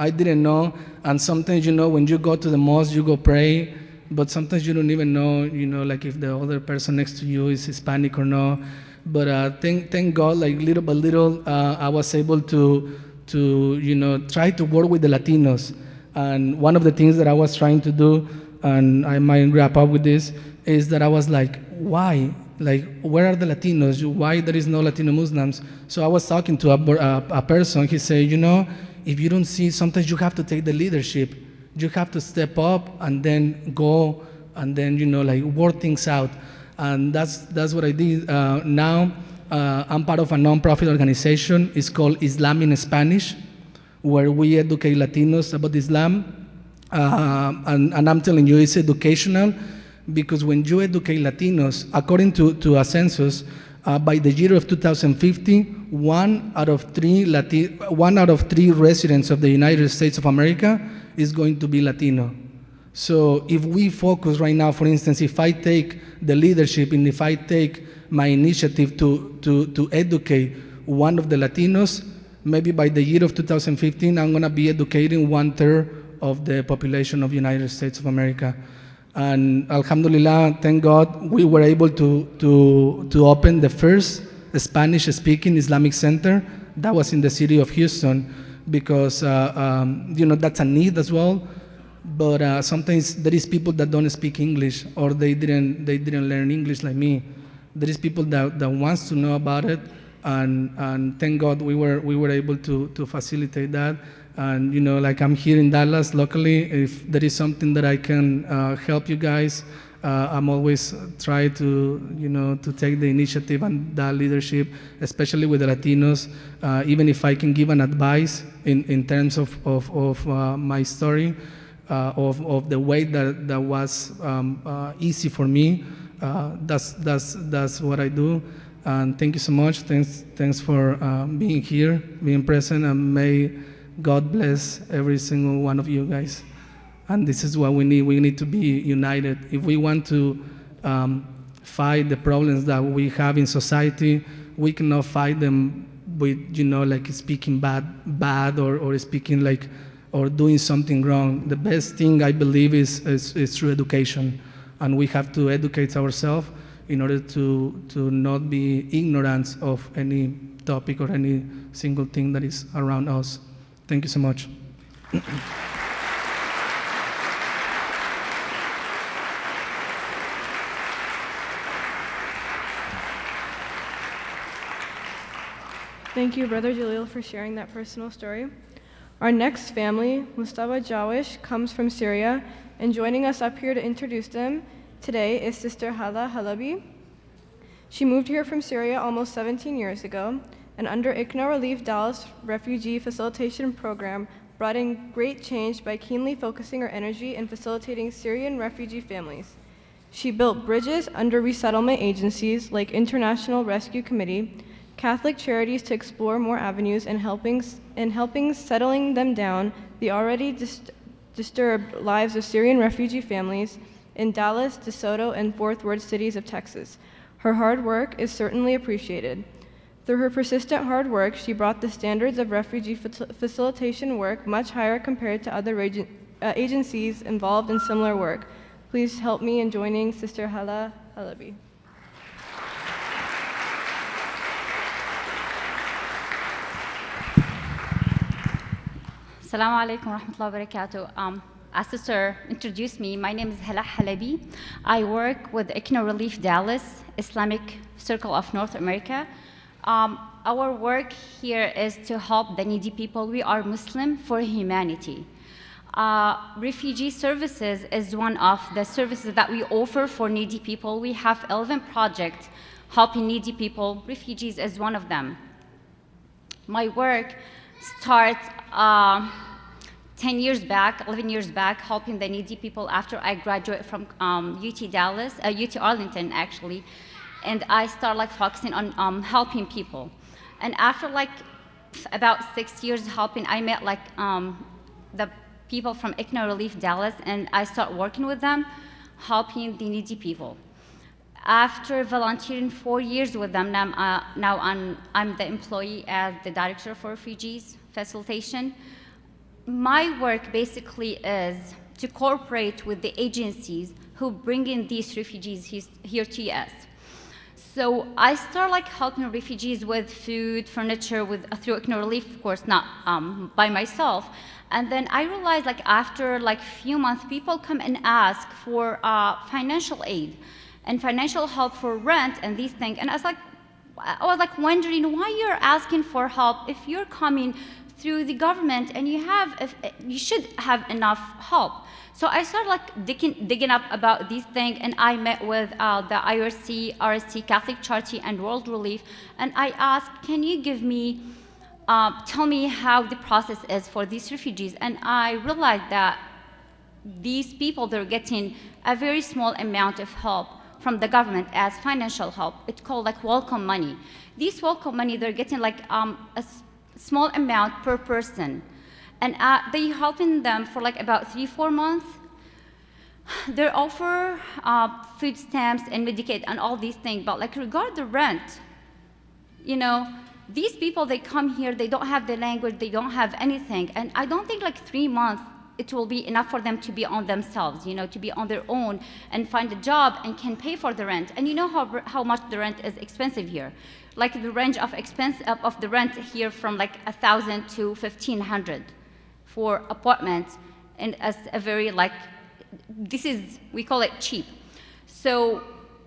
And sometimes, you know, when you go to the mosque, you go pray, but sometimes you don't even know, you know, like if the other person next to you is Hispanic or not. But thank God, like little by little, I was able to, you know, try to work with the Latinos. And one of the things that I was trying to do, and I might wrap up with this, is that I was like, why? Like, where are the Latinos? Why there is no Latino Muslims? So I was talking to a person. He said, you know, if you don't see, sometimes you have to take the leadership. You have to step up and then go and then, you know, like work things out. And that's what I did. Now I'm part of a nonprofit organization. It's called Islam in Spanish, where we educate Latinos about Islam. And I'm telling you, it's educational, because when you educate Latinos, according to a census, by the year of 2050, one out of three residents of the United States of America is going to be Latino. So if we focus right now, for instance, if I take the leadership and if I take my initiative to educate one of the Latinos, maybe by the year of 2015, I'm going to be educating 1/3 of the population of the United States of America. And alhamdulillah, thank God, we were able to open the first Spanish-speaking Islamic center. That was in the city of Houston, because you know, that's a need as well. But sometimes there is people that don't speak English, or they didn't learn English like me. There is people that wants to know about it, and thank God we were able to facilitate that. And you know, like I'm here in Dallas locally. If there is something that I can help you guys, I'm always try to, you know, to take the initiative and that leadership, especially with the Latinos. Even if I can give an advice in terms of my story, of the way that was easy for me, that's what I do. And thank you so much. Thanks for being here, being present, and may God bless every single one of you guys. And this is what we need. We need to be united. If we want to fight the problems that we have in society, we cannot fight them with, you know, like speaking bad or speaking like, or doing something wrong. The best thing, I believe, is through education. And we have to educate ourselves in order to not be ignorant of any topic or any single thing that is around us. Thank you so much. Thank you, Brother Jalil, for sharing that personal story. Our next family, Mustafa Jawish, comes from Syria, and joining us up here to introduce them today is Sister Hala Halabi. She moved here from Syria almost 17 years ago, and under ICNA Relief Dallas Refugee Facilitation Program, brought in great change by keenly focusing her energy in facilitating Syrian refugee families. She built bridges under resettlement agencies like International Rescue Committee, Catholic charities to explore more avenues in helping settling them down the already disturbed lives of Syrian refugee families in Dallas, DeSoto, and Fort Worth cities of Texas. Her hard work is certainly appreciated. Through her persistent hard work, she brought the standards of refugee facilitation work much higher compared to other agencies involved in similar work. Please help me in joining Sister Hala Halabi. Assalamu alaikum wa rahmatullahi wa barakatuh. As Sister introduced me, my name is Hala Halabi. I work with ICNA Relief Dallas, Islamic Circle of North America. Our work here is to help the needy people. We are Muslim for humanity. Refugee services is one of the services that we offer for needy people. We have 11 projects helping needy people. Refugees is one of them. My work starts 11 years back, helping the needy people after I graduated from UT Arlington actually. And I started focusing on helping people. And after about 6 years helping, I met the people from ICNA Relief Dallas, and I started working with them, helping the needy people. After volunteering 4 years with them, now I'm the employee as the Director for Refugees Facilitation. My work basically is to cooperate with the agencies who bring in these refugees here to US. So I start helping refugees with food, furniture, through ICNA Relief, of course, not by myself. And then I realized after few months, people come and ask for financial aid and financial help for rent and these things. And I was wondering why you're asking for help if you're coming through the government and you should have enough help. So I started digging up about these things, and I met with the IRC, RSC, Catholic Charity, and World Relief, and I asked, can you tell me how the process is for these refugees? And I realized that these people, they're getting a very small amount of help from the government as financial help. It's called welcome money. These welcome money, they're getting a small amount per person. And they're helping them for about 3-4 months. They offer food stamps and Medicaid and all these things, but regard the rent, these people, they come here, they don't have the language, they don't have anything. And I don't think 3 months, it will be enough for them to be on themselves, to be on their own and find a job and can pay for the rent. And you know how much the rent is expensive here. The range of expense of the rent here from $1,000 to $1,500 for apartments, and as a very we call it cheap. So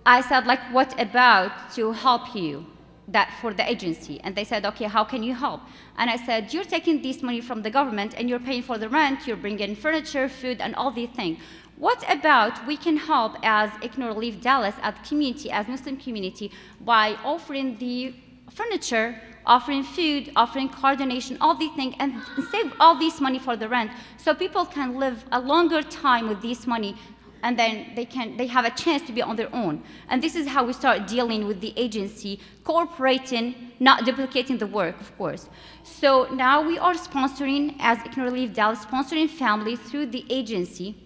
I said what about to help you that for the agency? And they said, okay, how can you help? And I said, you're taking this money from the government and you're paying for the rent, you're bringing furniture, food, and all these things. What about we can help as ICNA Relief Dallas, as community, as Muslim community, by offering the furniture, offering food, offering car donation, all these things, and save all this money for the rent, so people can live a longer time with this money, and then they have a chance to be on their own. And this is how we start dealing with the agency, cooperating, not duplicating the work, of course. So now we are sponsoring, as ICNA Relief Dallas, sponsoring families through the agency.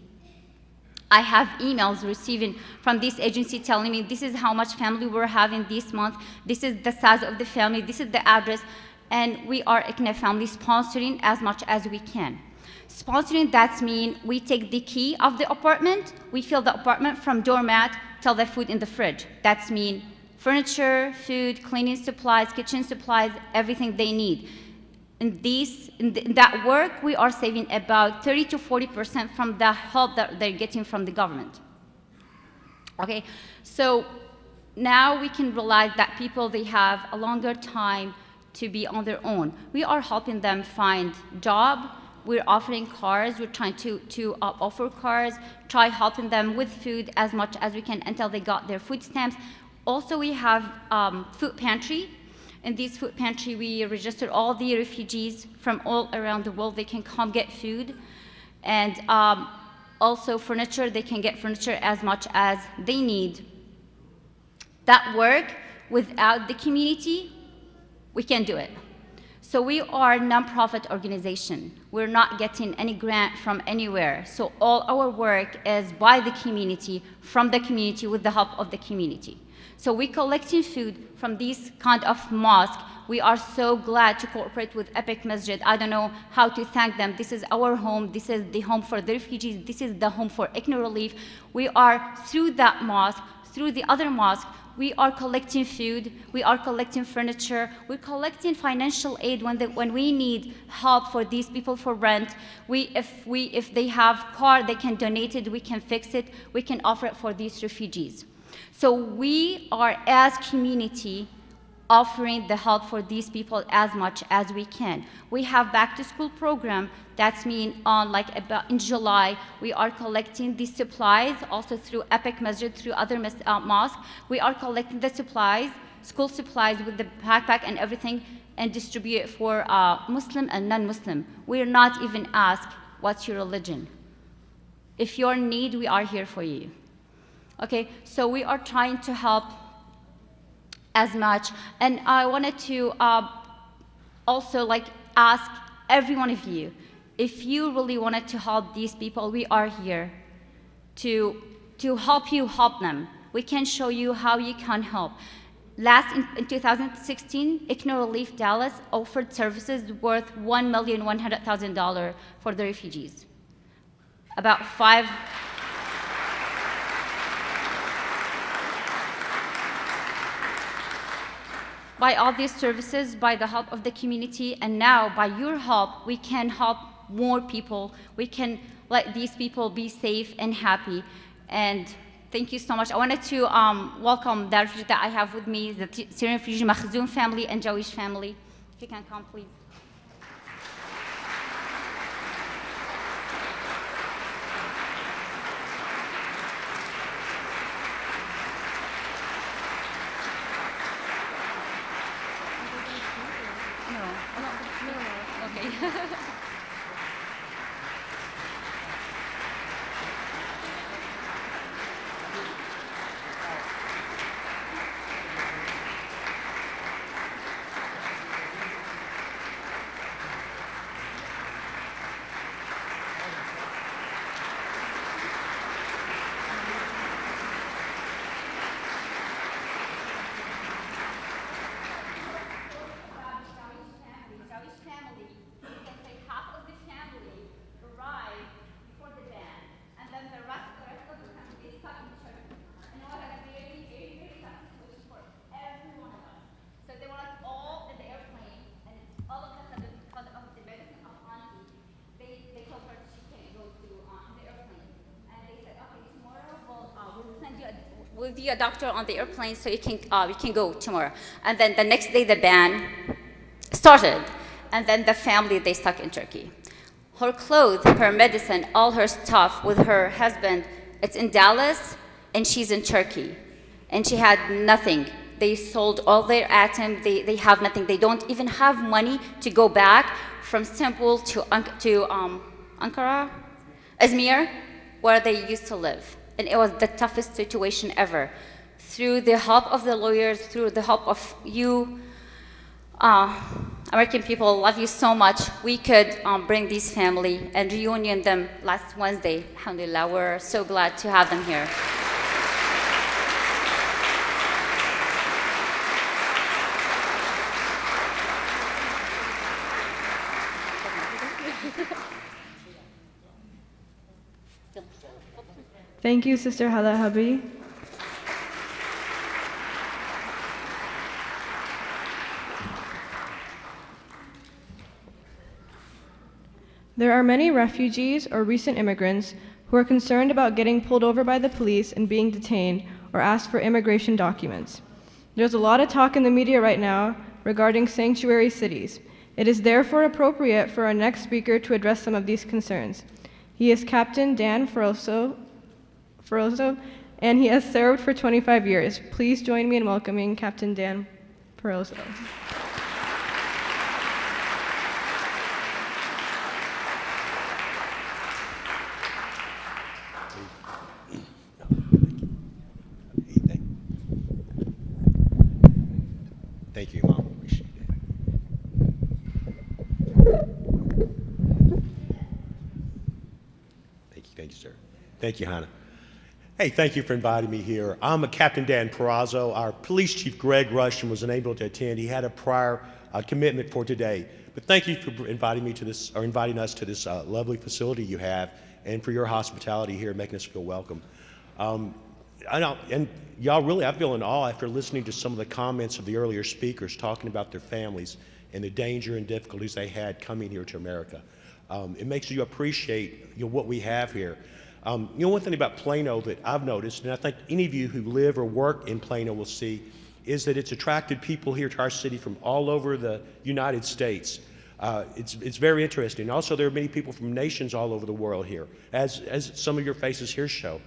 I have emails receiving from this agency telling me this is how much family we're having this month, this is the size of the family, this is the address, and we are ICNA family sponsoring as much as we can. Sponsoring, that means we take the key of the apartment, we fill the apartment from doormat till the food in the fridge. That means furniture, food, cleaning supplies, kitchen supplies, everything they need. In that work, we are saving about 30 to 40% from the help that they're getting from the government. Okay, so now we can realize that people, they have a longer time to be on their own. We are helping them find job. We're offering cars. We're trying to offer cars, try helping them with food as much as we can until they got their food stamps. Also, we have food pantry. In these food pantry, we register all the refugees from all around the world. They can come get food. And also furniture, they can get furniture as much as they need. That work, without the community, we can't do it. So we are a nonprofit organization. We're not getting any grant from anywhere. So all our work is by the community, from the community, with the help of the community. So we're collecting food from these kind of mosques. We are so glad to cooperate with EPICMASJID. I don't know how to thank them. This is our home. This is the home for the refugees. This is the home for ICNO relief. We are, through that mosque, through the other mosque, we are collecting food, we are collecting furniture, we're collecting financial aid when we need help for these people for rent. If they have car, they can donate it, we can fix it, we can offer it for these refugees. So we are, as community, offering the help for these people as much as we can. We have back-to-school program. That's mean about in July, we are collecting the supplies, also through EPICMASJID, through other mosques. We are collecting the supplies, school supplies with the backpack and everything, and distribute it for Muslim and non-Muslim. We are not even asked, what's your religion? If you're in need, we are here for you. Okay, so we are trying to help as much. And I wanted to also ask every one of you, if you really wanted to help these people, we are here to help you help them. We can show you how you can help. In 2016, ICNO Relief Dallas offered services worth $1,100,000 for the refugees. About five. By all these services, by the help of the community, and now by your help, we can help more people. We can let these people be safe and happy. And thank you so much. I wanted to welcome the refugee that I have with me, the Syrian refugee Makhzoom family and Jewish family. If you can come, please. We'll be a doctor on the airplane so we can go tomorrow. And then the next day the ban started. And then the family, they stuck in Turkey. Her clothes, her medicine, all her stuff with her husband, it's in Dallas and she's in Turkey. And she had nothing. They sold all their items, they have nothing. They don't even have money to go back from Istanbul to Ankara, Izmir, where they used to live. And it was the toughest situation ever. Through the help of the lawyers, through the help of you, American people love you so much, we could bring these family and reunion them last Wednesday. Alhamdulillah, we're so glad to have them here. Thank you, Sister Hala Habi. There are many refugees or recent immigrants who are concerned about getting pulled over by the police and being detained or asked for immigration documents. There's a lot of talk in the media right now regarding sanctuary cities. It is therefore appropriate for our next speaker to address some of these concerns. He is Captain Dan Ferroso, and he has served for 25 years. Please join me in welcoming Captain Dan Ferroso. Thank you, Mom. Appreciate it. Thank you, sir. Thank you, Hannah. Hey, thank you for inviting me here. I'm Captain Dan Perazzo. Our police chief, Greg Rushton, was unable to attend. He had a prior commitment for today. But thank you for inviting me to this, or inviting us to this lovely facility you have, and for your hospitality here, making us feel welcome. And y'all really, I feel in awe after listening to some of the comments of the earlier speakers talking about their families and the danger and difficulties they had coming here to America. It makes you appreciate what we have here. One thing about Plano that I've noticed, and I think any of you who live or work in Plano will see, is that it's attracted people here to our city from all over the United States. It's very interesting. Also, there are many people from nations all over the world here, as some of your faces here show.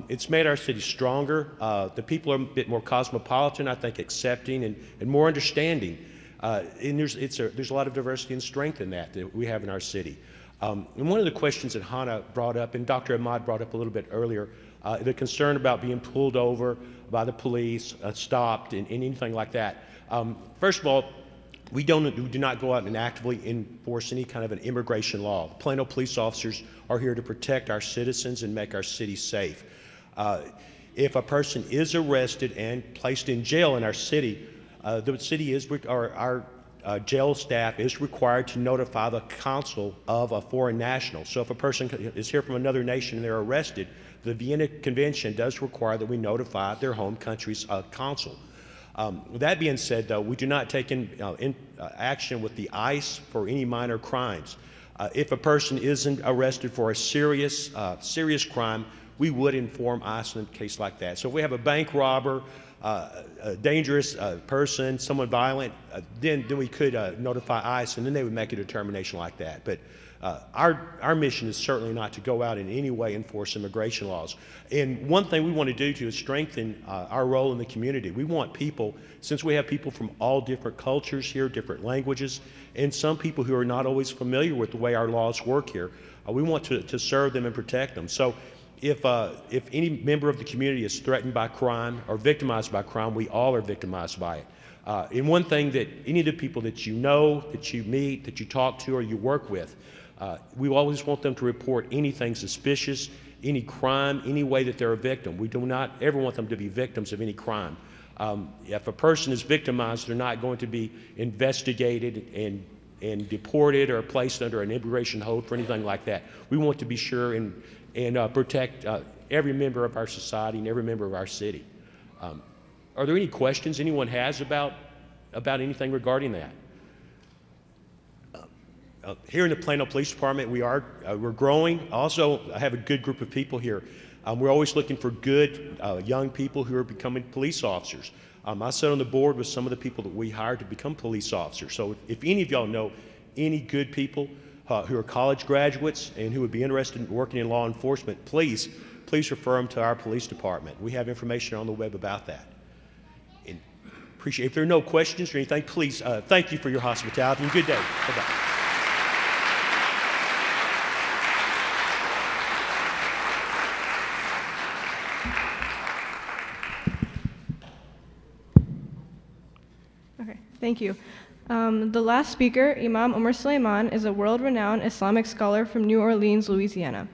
It's made our city stronger. The people are a bit more cosmopolitan, I think, accepting and more understanding. And there's a lot of diversity and strength in that we have in our city. And one of the questions that Hannah brought up, and Dr. Ahmad brought up a little bit earlier, the concern about being pulled over by the police, stopped, and anything like that. First of all, we do not go out and actively enforce any kind of an immigration law. Plano police officers are here to protect our citizens and make our city safe. If a person is arrested and placed in jail in our city, the city is, our jail staff is required to notify the consul of a foreign national. So if a person is here from another nation and they're arrested, the Vienna Convention does require that we notify their home country's consul. That being said, though, we do not take action with the ICE for any minor crimes. If a person isn't arrested for a serious crime, we would inform ICE in a case like that. So if we have a bank robber, a dangerous person, someone violent, then we could notify ICE, and then they would make a determination like that. But our mission is certainly not to go out in any way enforce immigration laws. And one thing we want to do too is strengthen our role in the community. We want people, since we have people from all different cultures here, different languages, and some people who are not always familiar with the way our laws work here, we want to serve them and protect them. So if any member of the community is threatened by crime or victimized by crime, we all are victimized by it. And one thing that any of the people that you know, that you meet, that you talk to, or you work with, we always want them to report anything suspicious, any crime, any way that they're a victim. We do not ever want them to be victims of any crime. If a person is victimized, they're not going to be investigated and deported or placed under an immigration hold for anything like that. We want to be sure and protect every member of our society and every member of our city. Are there any questions anyone has about anything regarding that? Here in the Plano Police Department, we're growing. Also, I have a good group of people here. We're always looking for good young people who are becoming police officers. I sit on the board with some of the people that we hired to become police officers. So if any of y'all know any good people who are college graduates and who would be interested in working in law enforcement, please refer them to our police department. We have information on the web about that. And appreciate. If there are no questions or anything, please thank you for your hospitality and good day. Bye-bye. Thank you. The last speaker, Imam Umar Sulaiman, is a world-renowned Islamic scholar from New Orleans, Louisiana.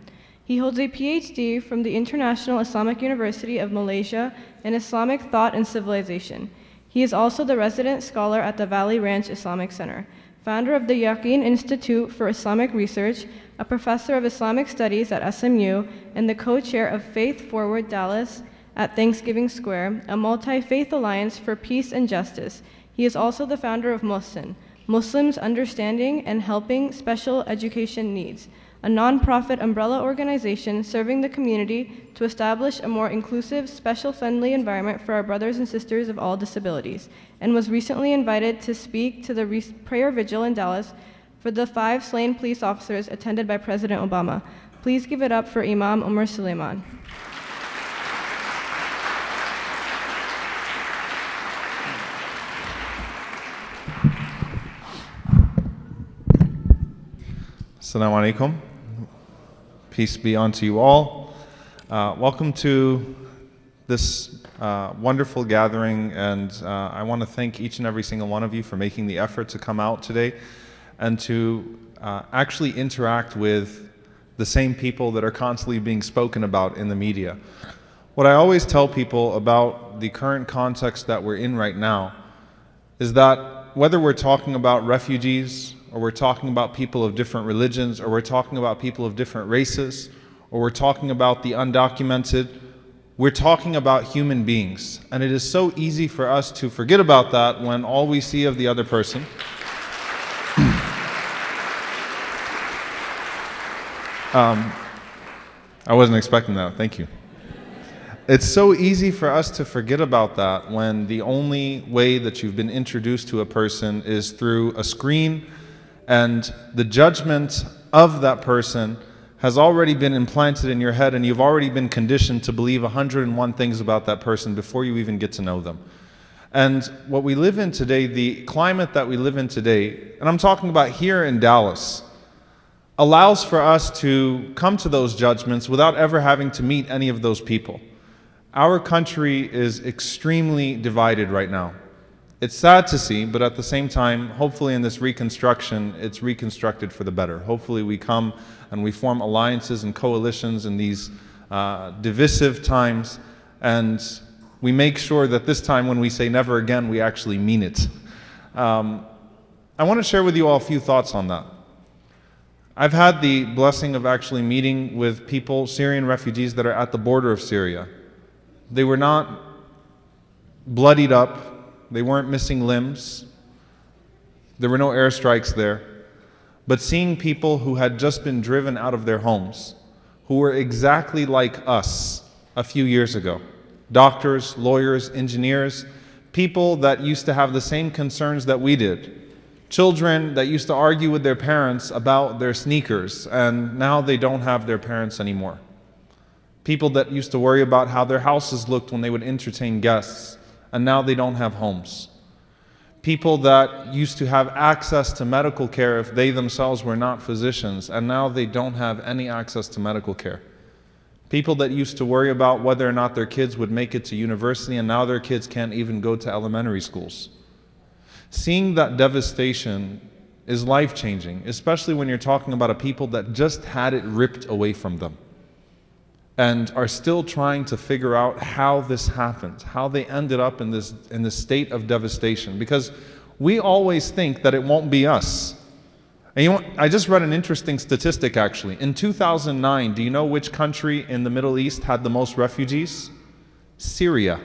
He holds a PhD from the International Islamic University of Malaysia in Islamic Thought and Civilization. He is also the resident scholar at the Valley Ranch Islamic Center, founder of the Yaqeen Institute for Islamic Research, a professor of Islamic Studies at SMU, and the co-chair of Faith Forward Dallas at Thanksgiving Square, a multi-faith alliance for peace and justice. He is also the founder of Muslims Understanding and Helping Special Education Needs, a non-profit umbrella organization serving the community to establish a more inclusive, special-friendly environment for our brothers and sisters of all disabilities, and was recently invited to speak to the prayer vigil in Dallas for the 5 slain police officers attended by President Obama. Please give it up for Imam Umar Suleiman. Assalamu alaikum. Peace be unto you all. Welcome to this wonderful gathering, and I want to thank each and every single one of you for making the effort to come out today and to actually interact with the same people that are constantly being spoken about in the media. What I always tell people about the current context that we're in right now is that whether we're talking about refugees, or we're talking about people of different religions, or we're talking about people of different races, or we're talking about the undocumented, we're talking about human beings. And it is so easy for us to forget about that when all we see of the other person I wasn't expecting that, thank you. It's so easy for us to forget about that when the only way that you've been introduced to a person is through a screen, and the judgment of that person has already been implanted in your head, and you've already been conditioned to believe 101 things about that person before you even get to know them. And what we live in today, the climate that we live in today, and I'm talking about here in Dallas, allows for us to come to those judgments without ever having to meet any of those people. Our country is extremely divided right now. It's sad to see, but at the same time, hopefully in this reconstruction, it's reconstructed for the better. Hopefully we come and we form alliances and coalitions in these divisive times, and we make sure that this time when we say never again, we actually mean it. I want to share with you all a few thoughts on that. I've had the blessing of actually meeting with people, Syrian refugees that are at the border of Syria. They were not bloodied up. They weren't missing limbs. There were no airstrikes there. But seeing people who had just been driven out of their homes, who were exactly like us a few years ago, doctors, lawyers, engineers, people that used to have the same concerns that we did, children that used to argue with their parents about their sneakers, and now they don't have their parents anymore. People that used to worry about how their houses looked when they would entertain guests, and now they don't have homes. People that used to have access to medical care if they themselves were not physicians, and now they don't have any access to medical care. People that used to worry about whether or not their kids would make it to university, and now their kids can't even go to elementary schools. Seeing that devastation is life-changing, especially when you're talking about a people that just had it ripped away from them and are still trying to figure out how this happened, how they ended up in this state of devastation. Because we always think that it won't be us. And you know, I just read an interesting statistic actually. In 2009, do you know which country in the Middle East had the most refugees? Syria.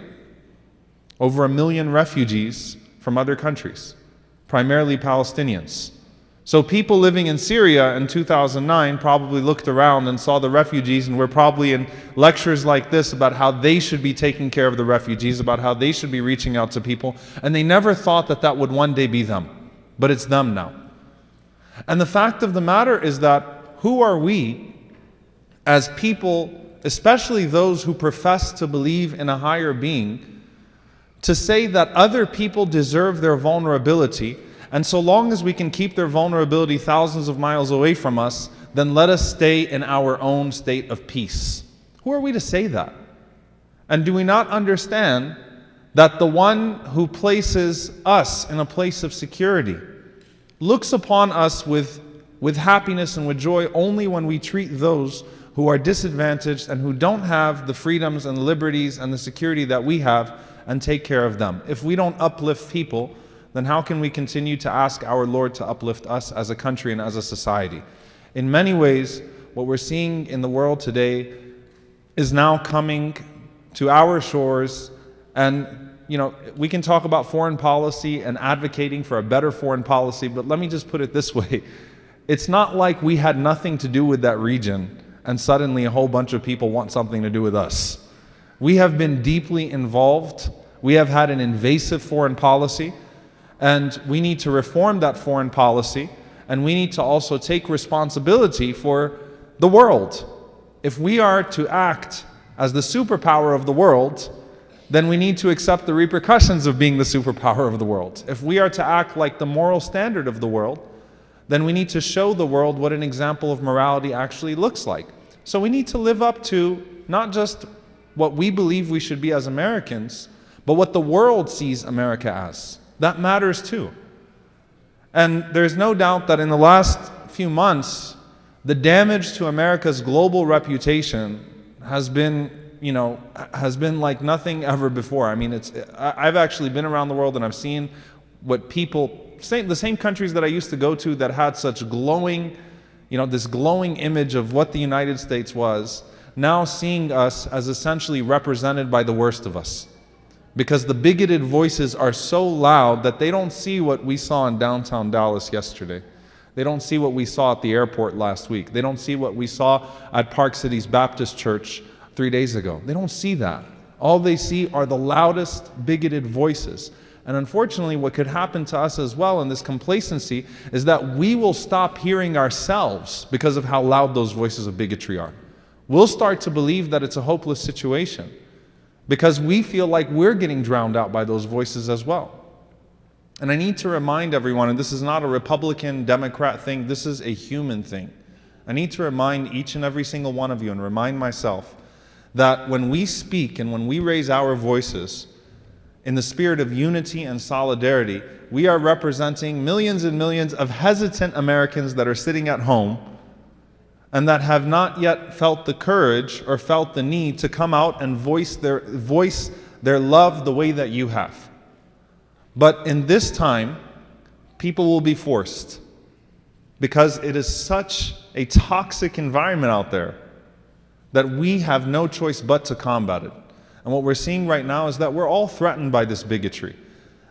Over 1 million refugees from other countries, primarily Palestinians. So people living in Syria in 2009 probably looked around and saw the refugees, and were probably in lectures like this about how they should be taking care of the refugees, about how they should be reaching out to people, and they never thought that that would one day be them. But it's them now. And the fact of the matter is that who are we as people, especially those who profess to believe in a higher being, to say that other people deserve their vulnerability, and so long as we can keep their vulnerability thousands of miles away from us, then let us stay in our own state of peace? Who are we to say that? And do we not understand that the one who places us in a place of security looks upon us with happiness and with joy only when we treat those who are disadvantaged and who don't have the freedoms and liberties and the security that we have, and take care of them? If we don't uplift people, then how can we continue to ask our Lord to uplift us as a country and as a society? In many ways, what we're seeing in the world today is now coming to our shores, and we can talk about foreign policy and advocating for a better foreign policy, but let me just put it this way. It's not like we had nothing to do with that region and suddenly a whole bunch of people want something to do with us. We have been deeply involved. We have had an invasive foreign policy, and we need to reform that foreign policy, and we need to also take responsibility for the world. If we are to act as the superpower of the world, then we need to accept the repercussions of being the superpower of the world. If we are to act like the moral standard of the world, then we need to show the world what an example of morality actually looks like. So we need to live up to not just what we believe we should be as Americans, but what the world sees America as. That matters too. And there's no doubt that in the last few months, the damage to America's global reputation has been like nothing ever before. I mean, I've actually been around the world and I've seen what the same countries that I used to go to that had such glowing, this glowing image of what the United States was, now seeing us as essentially represented by the worst of us. Because the bigoted voices are so loud that they don't see what we saw in downtown Dallas yesterday. They don't see what we saw at the airport last week. They don't see what we saw at Park City's Baptist Church 3 days ago. They don't see that. All they see are the loudest bigoted voices. And unfortunately, what could happen to us as well in this complacency is that we will stop hearing ourselves because of how loud those voices of bigotry are. We'll start to believe that it's a hopeless situation because we feel like we're getting drowned out by those voices as well. And I need to remind everyone, and this is not a Republican, Democrat thing, this is a human thing. I need to remind each and every single one of you, and remind myself, that when we speak and when we raise our voices in the spirit of unity and solidarity, we are representing millions and millions of hesitant Americans that are sitting at home and that have not yet felt the courage or felt the need to come out and voice their love the way that you have. But in this time, people will be forced because it is such a toxic environment out there that we have no choice but to combat it. And what we're seeing right now is that we're all threatened by this bigotry.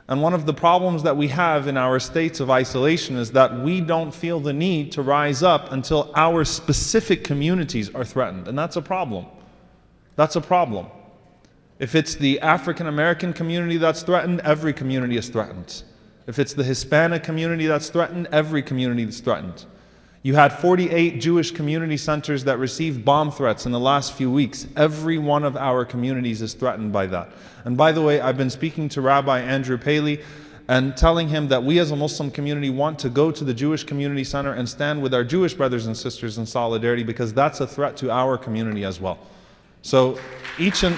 And one of the problems that we have in our states of isolation is that we don't feel the need to rise up until our specific communities are threatened. And that's a problem. That's a problem. If it's the African American community that's threatened, every community is threatened. If it's the Hispanic community that's threatened, every community is threatened. You had 48 Jewish community centers that received bomb threats in the last few weeks. Every one of our communities is threatened by that. And by the way, I've been speaking to Rabbi Andrew Paley and telling him that we as a Muslim community want to go to the Jewish community center and stand with our Jewish brothers and sisters in solidarity because that's a threat to our community as well. So each and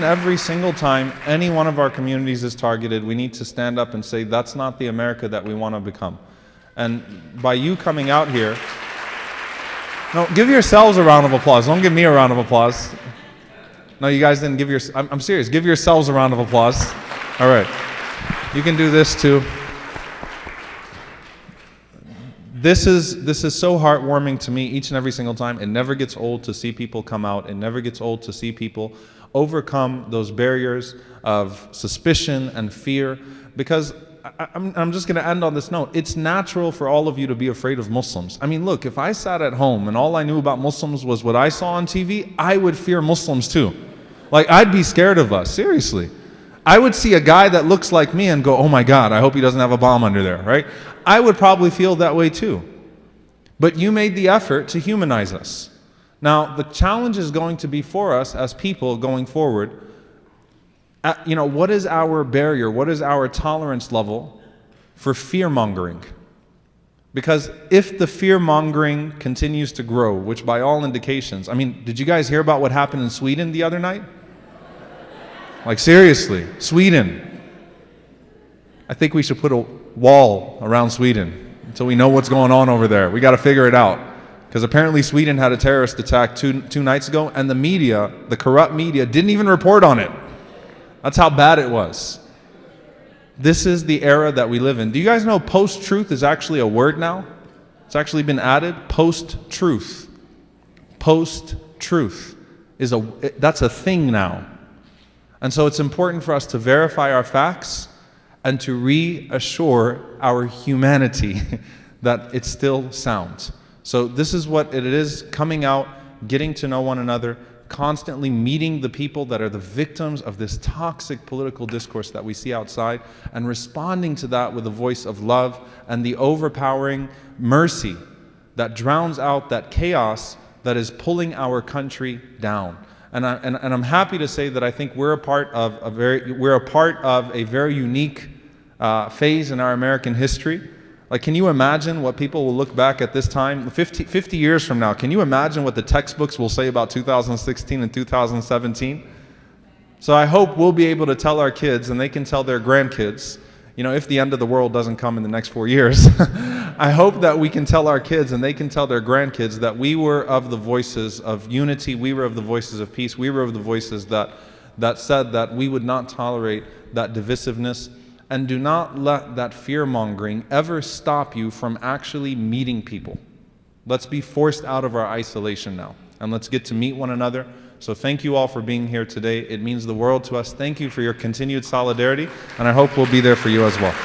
every single time any one of our communities is targeted, we need to stand up and say, that's not the America that we want to become. And by you coming out here, no, give yourselves a round of applause. Don't give me a round of applause. No, you guys didn't give I'm serious. Give yourselves a round of applause. All right. You can do this too. This is so heartwarming to me each and every single time. It never gets old to see people come out. It never gets old to see people overcome those barriers of suspicion and fear, because I'm just going to end on this note. It's natural for all of you to be afraid of Muslims. I mean, look, if I sat at home and all I knew about Muslims was what I saw on TV, I would fear Muslims too. Like, I'd be scared of us, seriously. I would see a guy that looks like me and go, oh my God, I hope he doesn't have a bomb under there, right? I would probably feel that way too. But you made the effort to humanize us. Now, the challenge is going to be for us as people going forward. What is our barrier? What is our tolerance level for fear-mongering? Because if the fear-mongering continues to grow, which by all indications, I mean, did you guys hear about what happened in Sweden the other night? Like, seriously, Sweden. I think we should put a wall around Sweden until we know what's going on over there. We got to figure it out. Because apparently Sweden had a terrorist attack two nights ago, and the media, the corrupt media, didn't even report on it. That's how bad it was. This is the era that we live in. Do you guys know post-truth is actually a word now? It's actually been added. Post-truth. Post-truth that's a thing now. And so it's important for us to verify our facts and to reassure our humanity that it's still sound. So this is what it is, coming out, getting to know one another, constantly meeting the people that are the victims of this toxic political discourse that we see outside, and responding to that with a voice of love and the overpowering mercy that drowns out that chaos that is pulling our country down. And I'm happy to say that I think we're a part of a very unique phase in our American history. Like, can you imagine what people will look back at this time 50 years from now? Can you imagine what the textbooks will say about 2016 and 2017? So I hope we'll be able to tell our kids, and they can tell their grandkids, you know, if the end of the world doesn't come in the next 4 years, I hope that we can tell our kids and they can tell their grandkids that we were of the voices of unity, we were of the voices of peace, we were of the voices that said that we would not tolerate that divisiveness. And do not let that fear-mongering ever stop you from actually meeting people. Let's be forced out of our isolation now, and let's get to meet one another. So thank you all for being here today. It means the world to us. Thank you for your continued solidarity, and I hope we'll be there for you as well.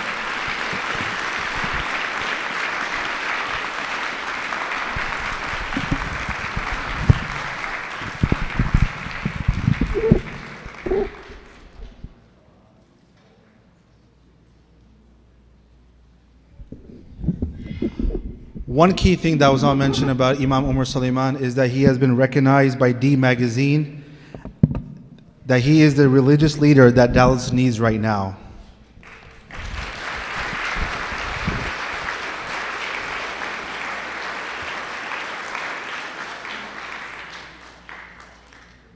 One key thing that was not mentioned about Imam Omar Suleiman is that he has been recognized by D Magazine that he is the religious leader that Dallas needs right now.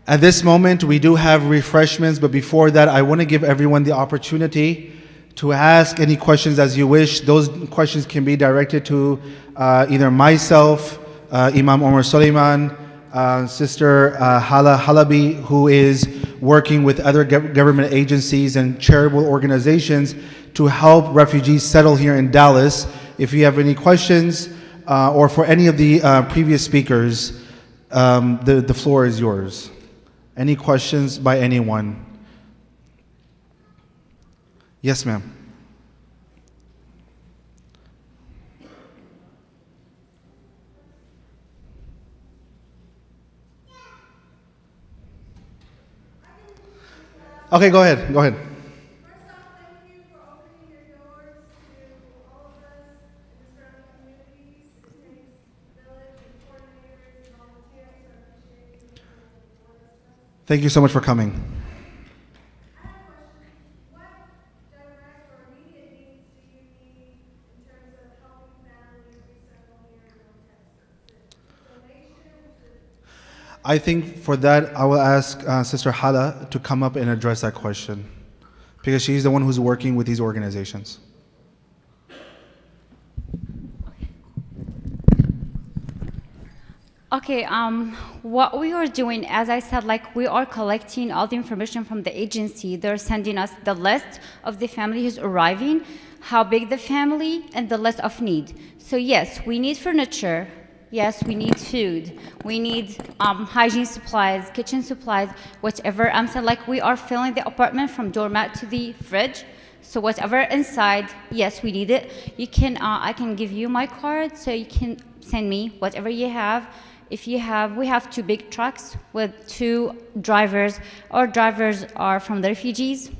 At this moment, we do have refreshments, but before that, I want to give everyone the opportunity to ask any questions as you wish. Those questions can be directed to either myself, Imam Omar Suleiman, Sister Hala Halabi, who is working with other government agencies and charitable organizations to help refugees settle here in Dallas. If you have any questions, or for any of the previous speakers, the floor is yours. Any questions by anyone? Yes, ma'am. Okay, go ahead. Go ahead. First off, thank you for opening your doors to all of us in the surrounding communities. It takes a village and coordinators and volunteers, so I appreciate you for us. Thank you so much for coming. I have a question. What direct or immediate needs do you need in terms of helping families resettle here in North Texas? Donations? I think for that, I will ask Sister Hala to come up and address that question, because she's the one who's working with these organizations. Okay, what we are doing, as I said, like we are collecting all the information from the agency. They're sending us the list of the family who's arriving, how big the family, and the list of need. So yes, we need furniture. Yes, we need food. We need hygiene supplies, kitchen supplies, whatever. I'm saying, like, we are filling the apartment from doormat to the fridge. So whatever inside, yes, we need it. You can, I can give you my card, so you can send me whatever you have. If you have, we have 2 big trucks with 2 drivers. Our drivers are from the refugees.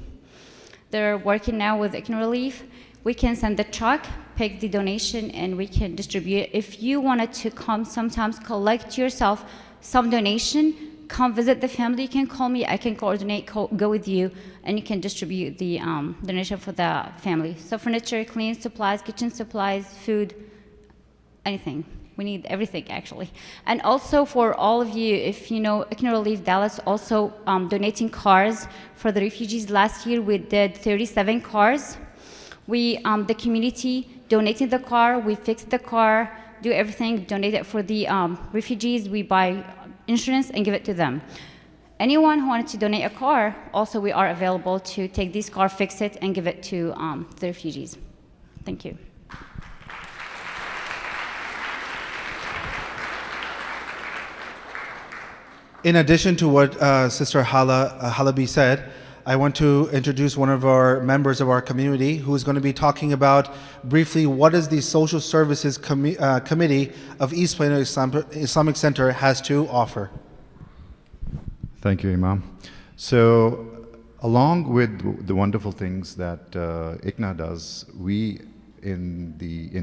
They're working now with Econ Relief. We can send the truck, pick the donation, and we can distribute. If you wanted to come sometimes collect yourself some donation, come visit the family, you can call me, I can coordinate, go with you, and you can distribute the donation for the family. So furniture, cleaning supplies, kitchen supplies, food, anything. We need everything, actually. And also for all of you, if you know, Econ Relief Dallas also donating cars for the refugees. Last year we did 37 cars. We, the community donated the car, we fixed the car, do everything, donate it for the refugees, we buy insurance and give it to them. Anyone who wanted to donate a car, also we are available to take this car, fix it, and give it to the refugees. Thank you. In addition to what Sister Halabi said, I want to introduce one of our members of our community who is going to be talking about briefly what is the Social Services Committee of East Plano Islamic Center has to offer. Thank you, Imam. So, along with the wonderful things that ICNA does, we in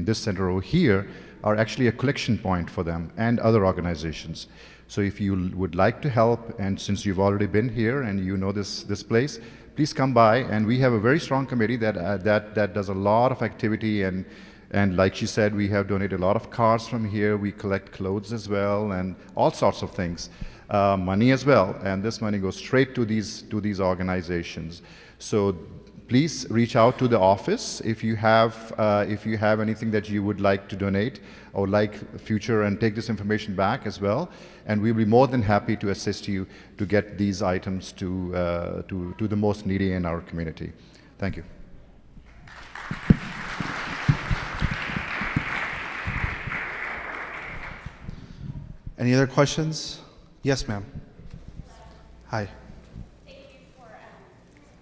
this center over here are actually a collection point for them and other organizations. So if you would like to help, and since you've already been here and you know this place, please come by. And we have a very strong committee that does a lot of activity, and like she said, we have donated a lot of cars from here. We collect clothes as well, and all sorts of things, money as well. And this money goes straight to these organizations. So please reach out to the office if you have anything that you would like to donate or like future, and take this information back as well. And we'll be more than happy to assist you to get these items to the most needy in our community. Thank you. Any other questions? Yes, ma'am. Hi. Thank you for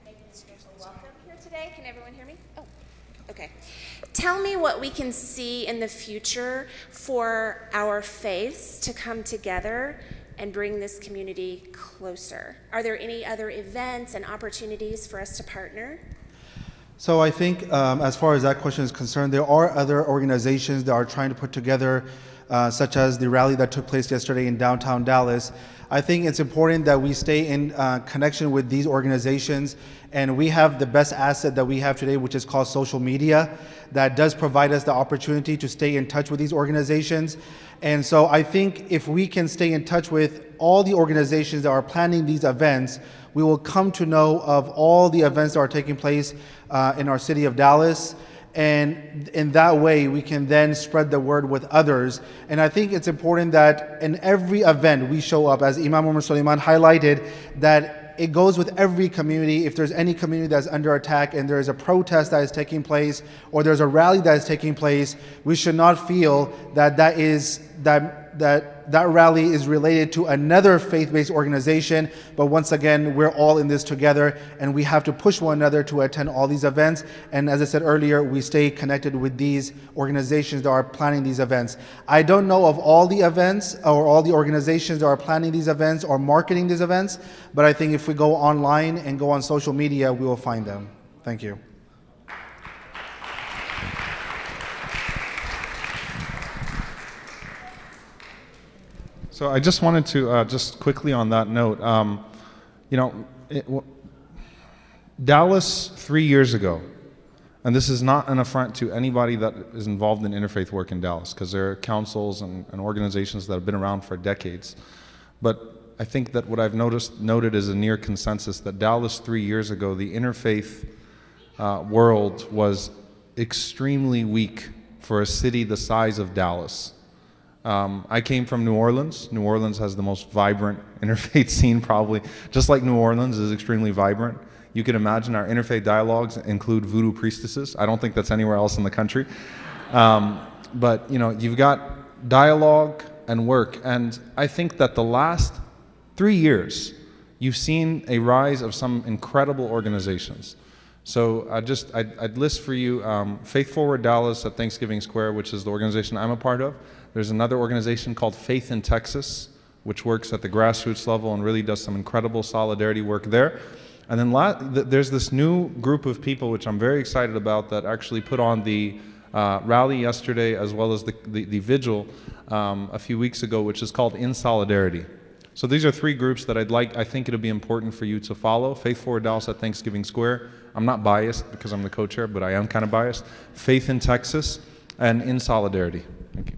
making this welcome here today. Can everyone hear me? Oh, okay. Tell me what we can see in the future for our faiths to come together and bring this community closer. Are there any other events and opportunities for us to partner? So I think as far as that question is concerned, there are other organizations that are trying to put together, such as the rally that took place yesterday in downtown Dallas. I think it's important that we stay in connection with these organizations, and we have the best asset that we have today, which is called social media, that does provide us the opportunity to stay in touch with these organizations. And so I think if we can stay in touch with all the organizations that are planning these events, we will come to know of all the events that are taking place in our city of Dallas. And in that way, we can then spread the word with others. And I think it's important that in every event we show up, as Imam Umar Sulaiman highlighted, that it goes with every community. If there's any community that's under attack and there is a protest that is taking place, or there's a rally that is taking place, we should not feel that that rally is related to another faith-based organization. But once again, we're all in this together, and we have to push one another to attend all these events. And as I said earlier, we stay connected with these organizations that are planning these events. I don't know of all the events or all the organizations that are planning these events or marketing these events, but I think if we go online and go on social media, we will find them. Thank you. So I just wanted to, just quickly on that note, Dallas 3 years ago, and this is not an affront to anybody that is involved in interfaith work in Dallas, because there are councils and organizations that have been around for decades. But I think that what I've noted is a near consensus that Dallas 3 years ago, the interfaith world was extremely weak for a city the size of Dallas. I came from New Orleans. New Orleans has the most vibrant interfaith scene, probably. Just like New Orleans is extremely vibrant. You can imagine our interfaith dialogues include voodoo priestesses. I don't think that's anywhere else in the country. But you've got dialogue and work. And I think that the last 3 years, you've seen a rise of some incredible organizations. So I'd list for you Faith Forward Dallas at Thanksgiving Square, which is the organization I'm a part of. There's another organization called Faith in Texas, which works at the grassroots level and really does some incredible solidarity work there. And then there's this new group of people, which I'm very excited about, that actually put on the rally yesterday, as well as the vigil a few weeks ago, which is called In Solidarity. So these are three groups that I think it'll be important for you to follow. Faith Forward Dallas at Thanksgiving Square. I'm not biased because I'm the co-chair, but I am kind of biased. Faith in Texas and In Solidarity. Thank you.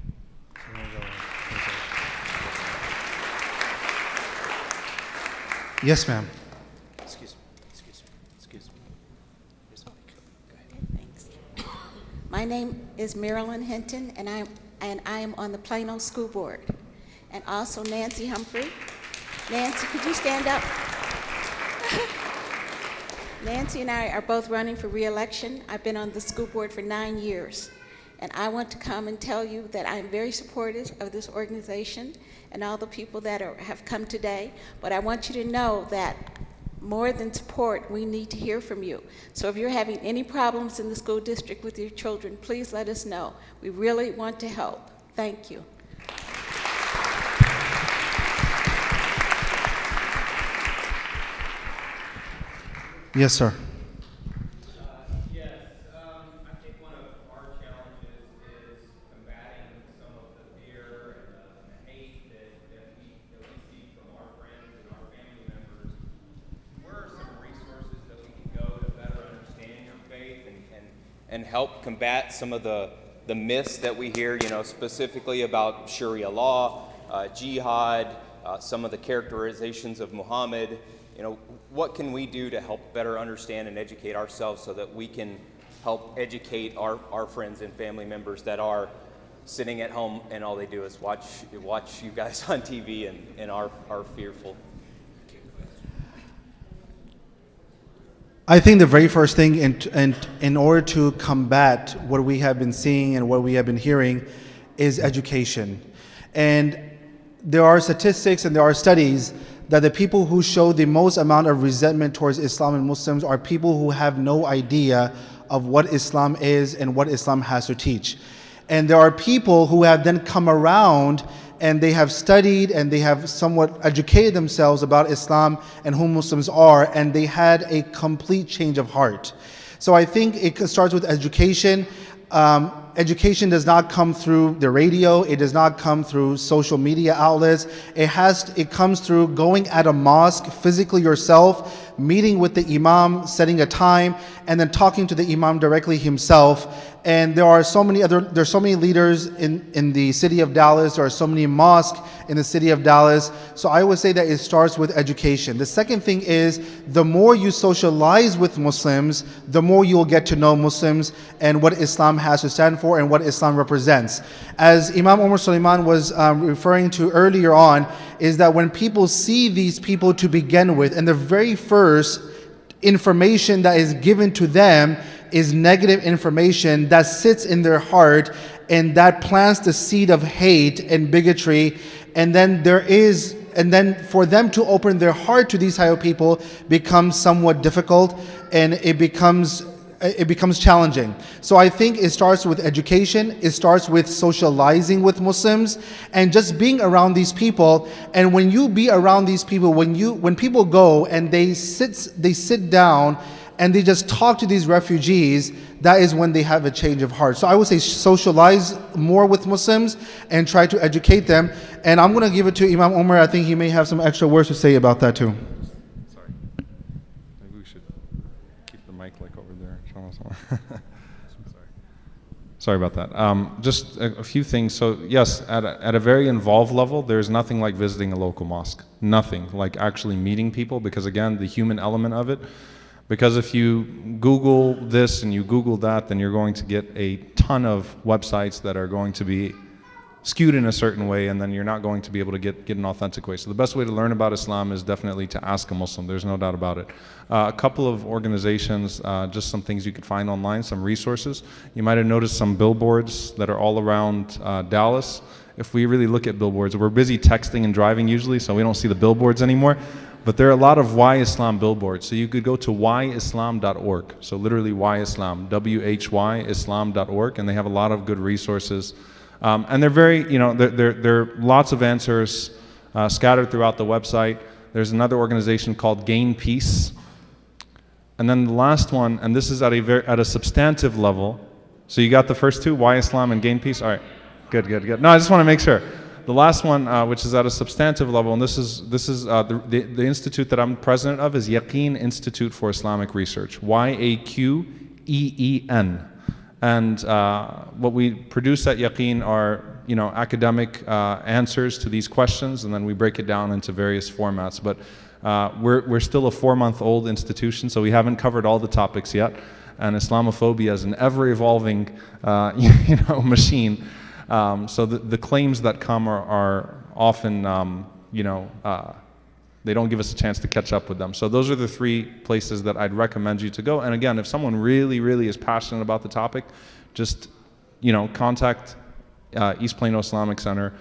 Yes, ma'am. Excuse me. Here's the mic. Go ahead. Thanks. My name is Marilyn Hinton, and I am on the Plano School Board. And also Nancy Humphrey. Nancy, could you stand up? Nancy and I are both running for re-election. I've been on the school board for 9 years. And I want to come and tell you that I'm very supportive of this organization and all the people that have come today. But I want you to know that more than support, we need to hear from you. So if you're having any problems in the school district with your children, please let us know. We really want to help. Thank you. Yes, sir. And help combat some of the myths that we hear, specifically about Sharia law, jihad, some of the characterizations of Muhammad. What can we do to help better understand and educate ourselves so that we can help educate our friends and family members that are sitting at home and all they do is watch you guys on TV and are fearful? I think the very first thing in order to combat what we have been seeing and what we have been hearing is education. And there are statistics and there are studies that the people who show the most amount of resentment towards Islam and Muslims are people who have no idea of what Islam is and what Islam has to teach. And there are people who have then come around and they have studied and they have somewhat educated themselves about Islam and who Muslims are, and they had a complete change of heart. So I think it starts with education. Education does not come through the radio. It does not come through social media outlets. It comes through going at a mosque physically yourself, meeting with the imam, setting a time, and then talking to the imam directly himself. And there's so many leaders in the city of Dallas. There are so many mosques in the city of Dallas. So I would say that it starts with education. The second thing is, the more you socialize with Muslims, the more you will get to know Muslims and what Islam has to stand for and what Islam represents. As Imam Omar Suleiman was referring to earlier on, is that when people see these people to begin with, and the very first information that is given to them is negative information that sits in their heart, and that plants the seed of hate and bigotry, and then for them to open their heart to these type of people becomes somewhat difficult, and it becomes challenging. So I think it starts with education, it starts with socializing with Muslims, and just being around these people. And when you be around these people, when people go and they sit down and they just talk to these refugees, that is when they have a change of heart. So I would say socialize more with Muslims and try to educate them. And I'm going to give it to Imam Omar. I think he may have some extra words to say about that too. Sorry. Maybe we should keep the mic like over there. Sorry about that. Just a few things. So yes, at a very involved level, there's nothing like visiting a local mosque. Nothing like actually meeting people, because again, the human element of it. Because if you Google this and you Google that, then you're going to get a ton of websites that are going to be skewed in a certain way, and then you're not going to be able to get an authentic way. So the best way to learn about Islam is definitely to ask a Muslim. There's no doubt about it. A couple of organizations, just some things you could find online, some resources. You might have noticed some billboards that are all around Dallas. If we really look at billboards, we're busy texting and driving usually, so we don't see the billboards anymore. But there are a lot of Why Islam billboards. So you could go to whyislam.org. So literally Why Islam, WHYislam.org, and they have a lot of good resources. And they're very, there are lots of answers scattered throughout the website. There's another organization called Gain Peace. And then the last one, and this is at a substantive level. So you got the first two, Why Islam and Gain Peace? All right, good. No, I just want to make sure. The last one, which is at a substantive level, and this is the institute that I'm president of, is Yaqeen Institute for Islamic Research, YAQEEN. And what we produce at Yaqeen are academic answers to these questions, and then we break it down into various formats. But we're still a 4-month-old institution, so we haven't covered all the topics yet. And Islamophobia is an ever-evolving machine. So the claims that come are often, they don't give us a chance to catch up with them. So those are the 3 places that I'd recommend you to go. And again, if someone really, really is passionate about the topic, just, contact East Plano Islamic Center,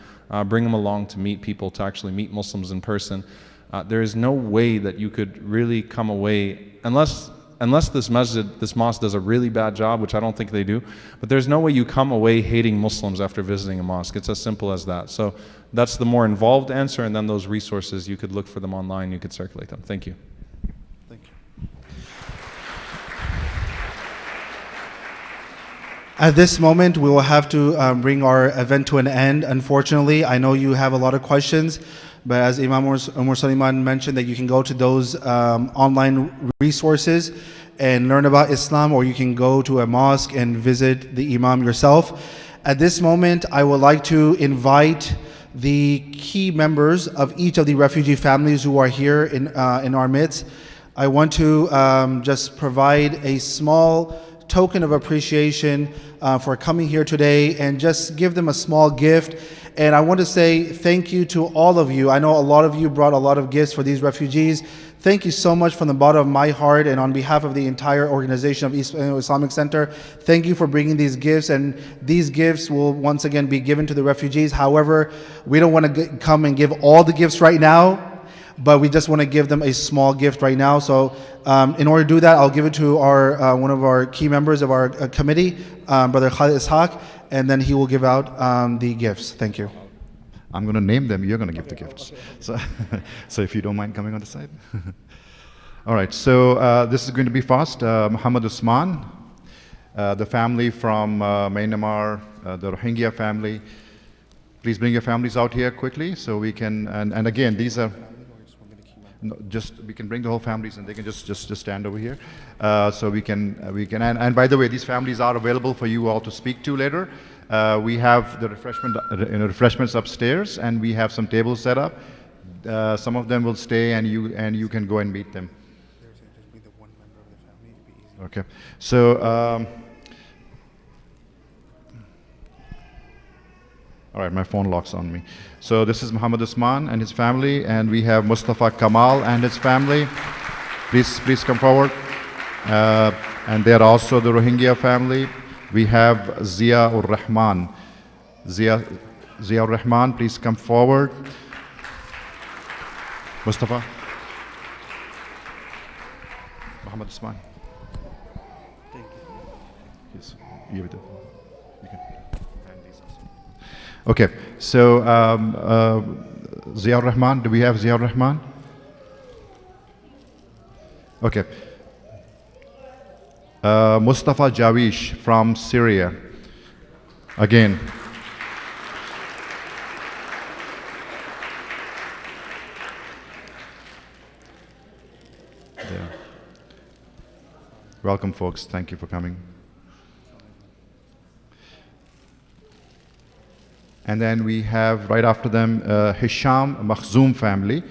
bring them along to meet people, to actually meet Muslims in person. There is no way that you could really come away, unless this mosque does a really bad job, which I don't think they do, but there's no way you come away hating Muslims after visiting a mosque. It's as simple as that. So that's the more involved answer, and then those resources, you could look for them online, you could circulate them. Thank you. At this moment, we will have to bring our event to an end. Unfortunately, I know you have a lot of questions, but as Imam Umar Suleiman mentioned, that you can go to those online resources and learn about Islam, or you can go to a mosque and visit the Imam yourself. At this moment, I would like to invite the key members of each of the refugee families who are here in our midst. I want to just provide a small token of appreciation for coming here today and just give them a small gift. And I want to say thank you to all of you. I know a lot of you brought a lot of gifts for these refugees. Thank you so much from the bottom of my heart and on behalf of the entire organization of Islamic Center. Thank you for bringing these gifts, and these gifts will once again be given to the refugees. However, we don't want to come and give all the gifts right now, but we just want to give them a small gift right now. So in order to do that, I'll give it to our one of our key members of our committee, Brother Khalid Ishaq, and then he will give out the gifts. Thank you. I'm going to name them. You're going to give the gifts. So, so if you don't mind coming on the side. All right. So this is going to be fast. Muhammad Usman, the family from Myanmar, the Rohingya family. Please bring your families out here quickly so we can. And again, these are. No, we can bring the whole families and they can just stand over here. So we can and by the way, these families are available for you all to speak to later. We have the refreshments upstairs, and we have some tables set up. Some of them will stay, and you can go and meet them. Okay. So. All right, my phone locks on me. So this is Muhammad Usman and his family, and we have Mustafa Kamal and his family. Please come forward. And they are also the Rohingya family. We have Zia ur Rahman. Zia ur Rahman, please come forward. Mustafa. Muhammad Usman. Thank you. Yes, you can. Okay, so Zia Rahman, do we have Zia Rahman? Okay. Mustafa Jawish from Syria. Again. Yeah. Welcome, folks. Thank you for coming. And then we have, right after them, Hisham Makhzoom family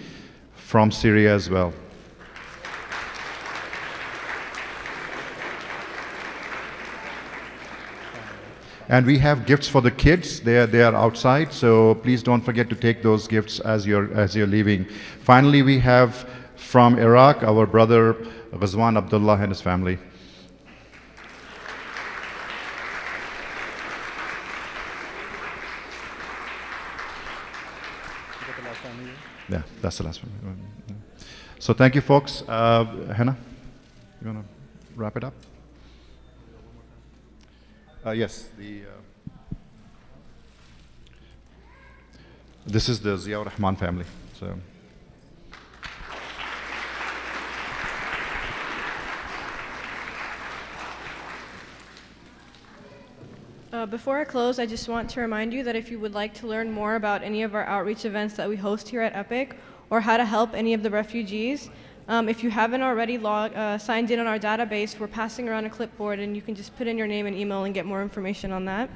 from Syria as well. And we have gifts for the kids. They are outside, so please don't forget to take those gifts as you're leaving. Finally, we have from Iraq our brother Ghazwan Abdullah and his family. Yeah, that's the last one. So thank you, folks. Hannah, you want to wrap it up? Yes. This is the Zia Rahman family. So. Before I close, I just want to remind you that if you would like to learn more about any of our outreach events that we host here at EPIC, or how to help any of the refugees, if you haven't already signed in on our database, we're passing around a clipboard, and you can just put in your name and email and get more information on that.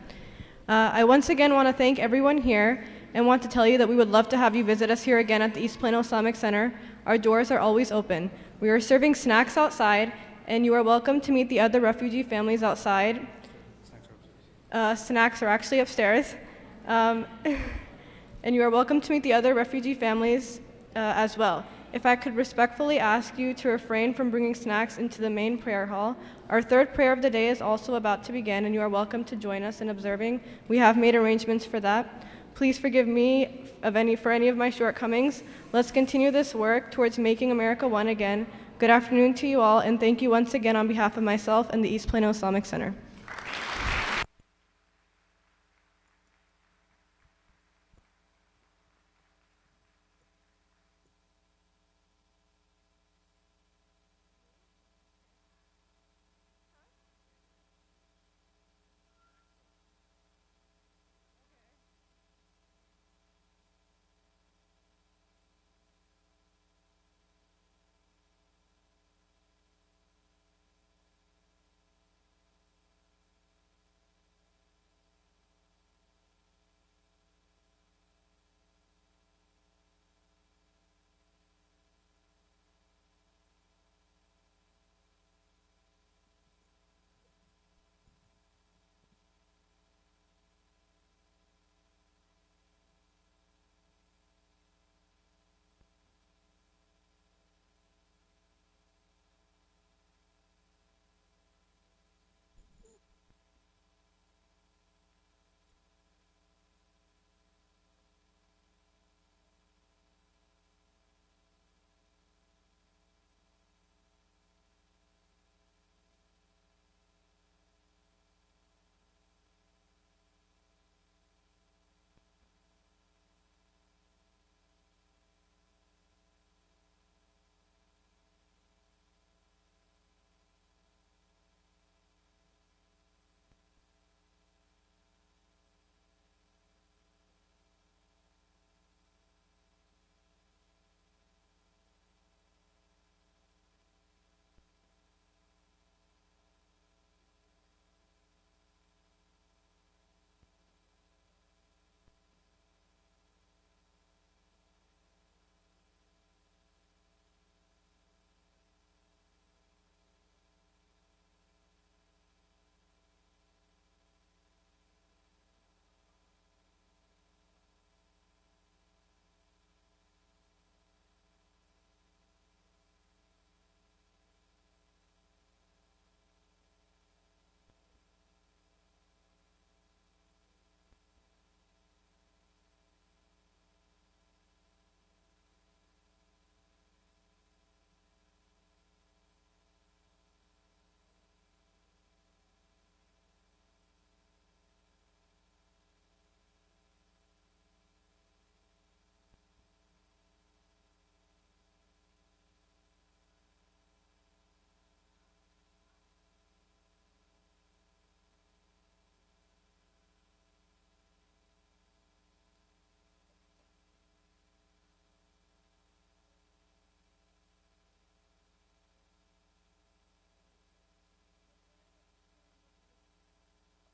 I once again want to thank everyone here and want to tell you that we would love to have you visit us here again at the East Plano Islamic Center. Our doors are always open. We are serving snacks outside, and you are welcome to meet the other refugee families outside. Snacks are actually upstairs. And you are welcome to meet the other refugee families as well. If I could respectfully ask you to refrain from bringing snacks into the main prayer hall. Our third prayer of the day is also about to begin, and you are welcome to join us in observing. We have made arrangements for that. Please forgive me for any of my shortcomings. Let's continue this work towards making America one again. Good afternoon to you all, and thank you once again on behalf of myself and the East Plano Islamic Center.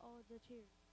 Oh, the tears.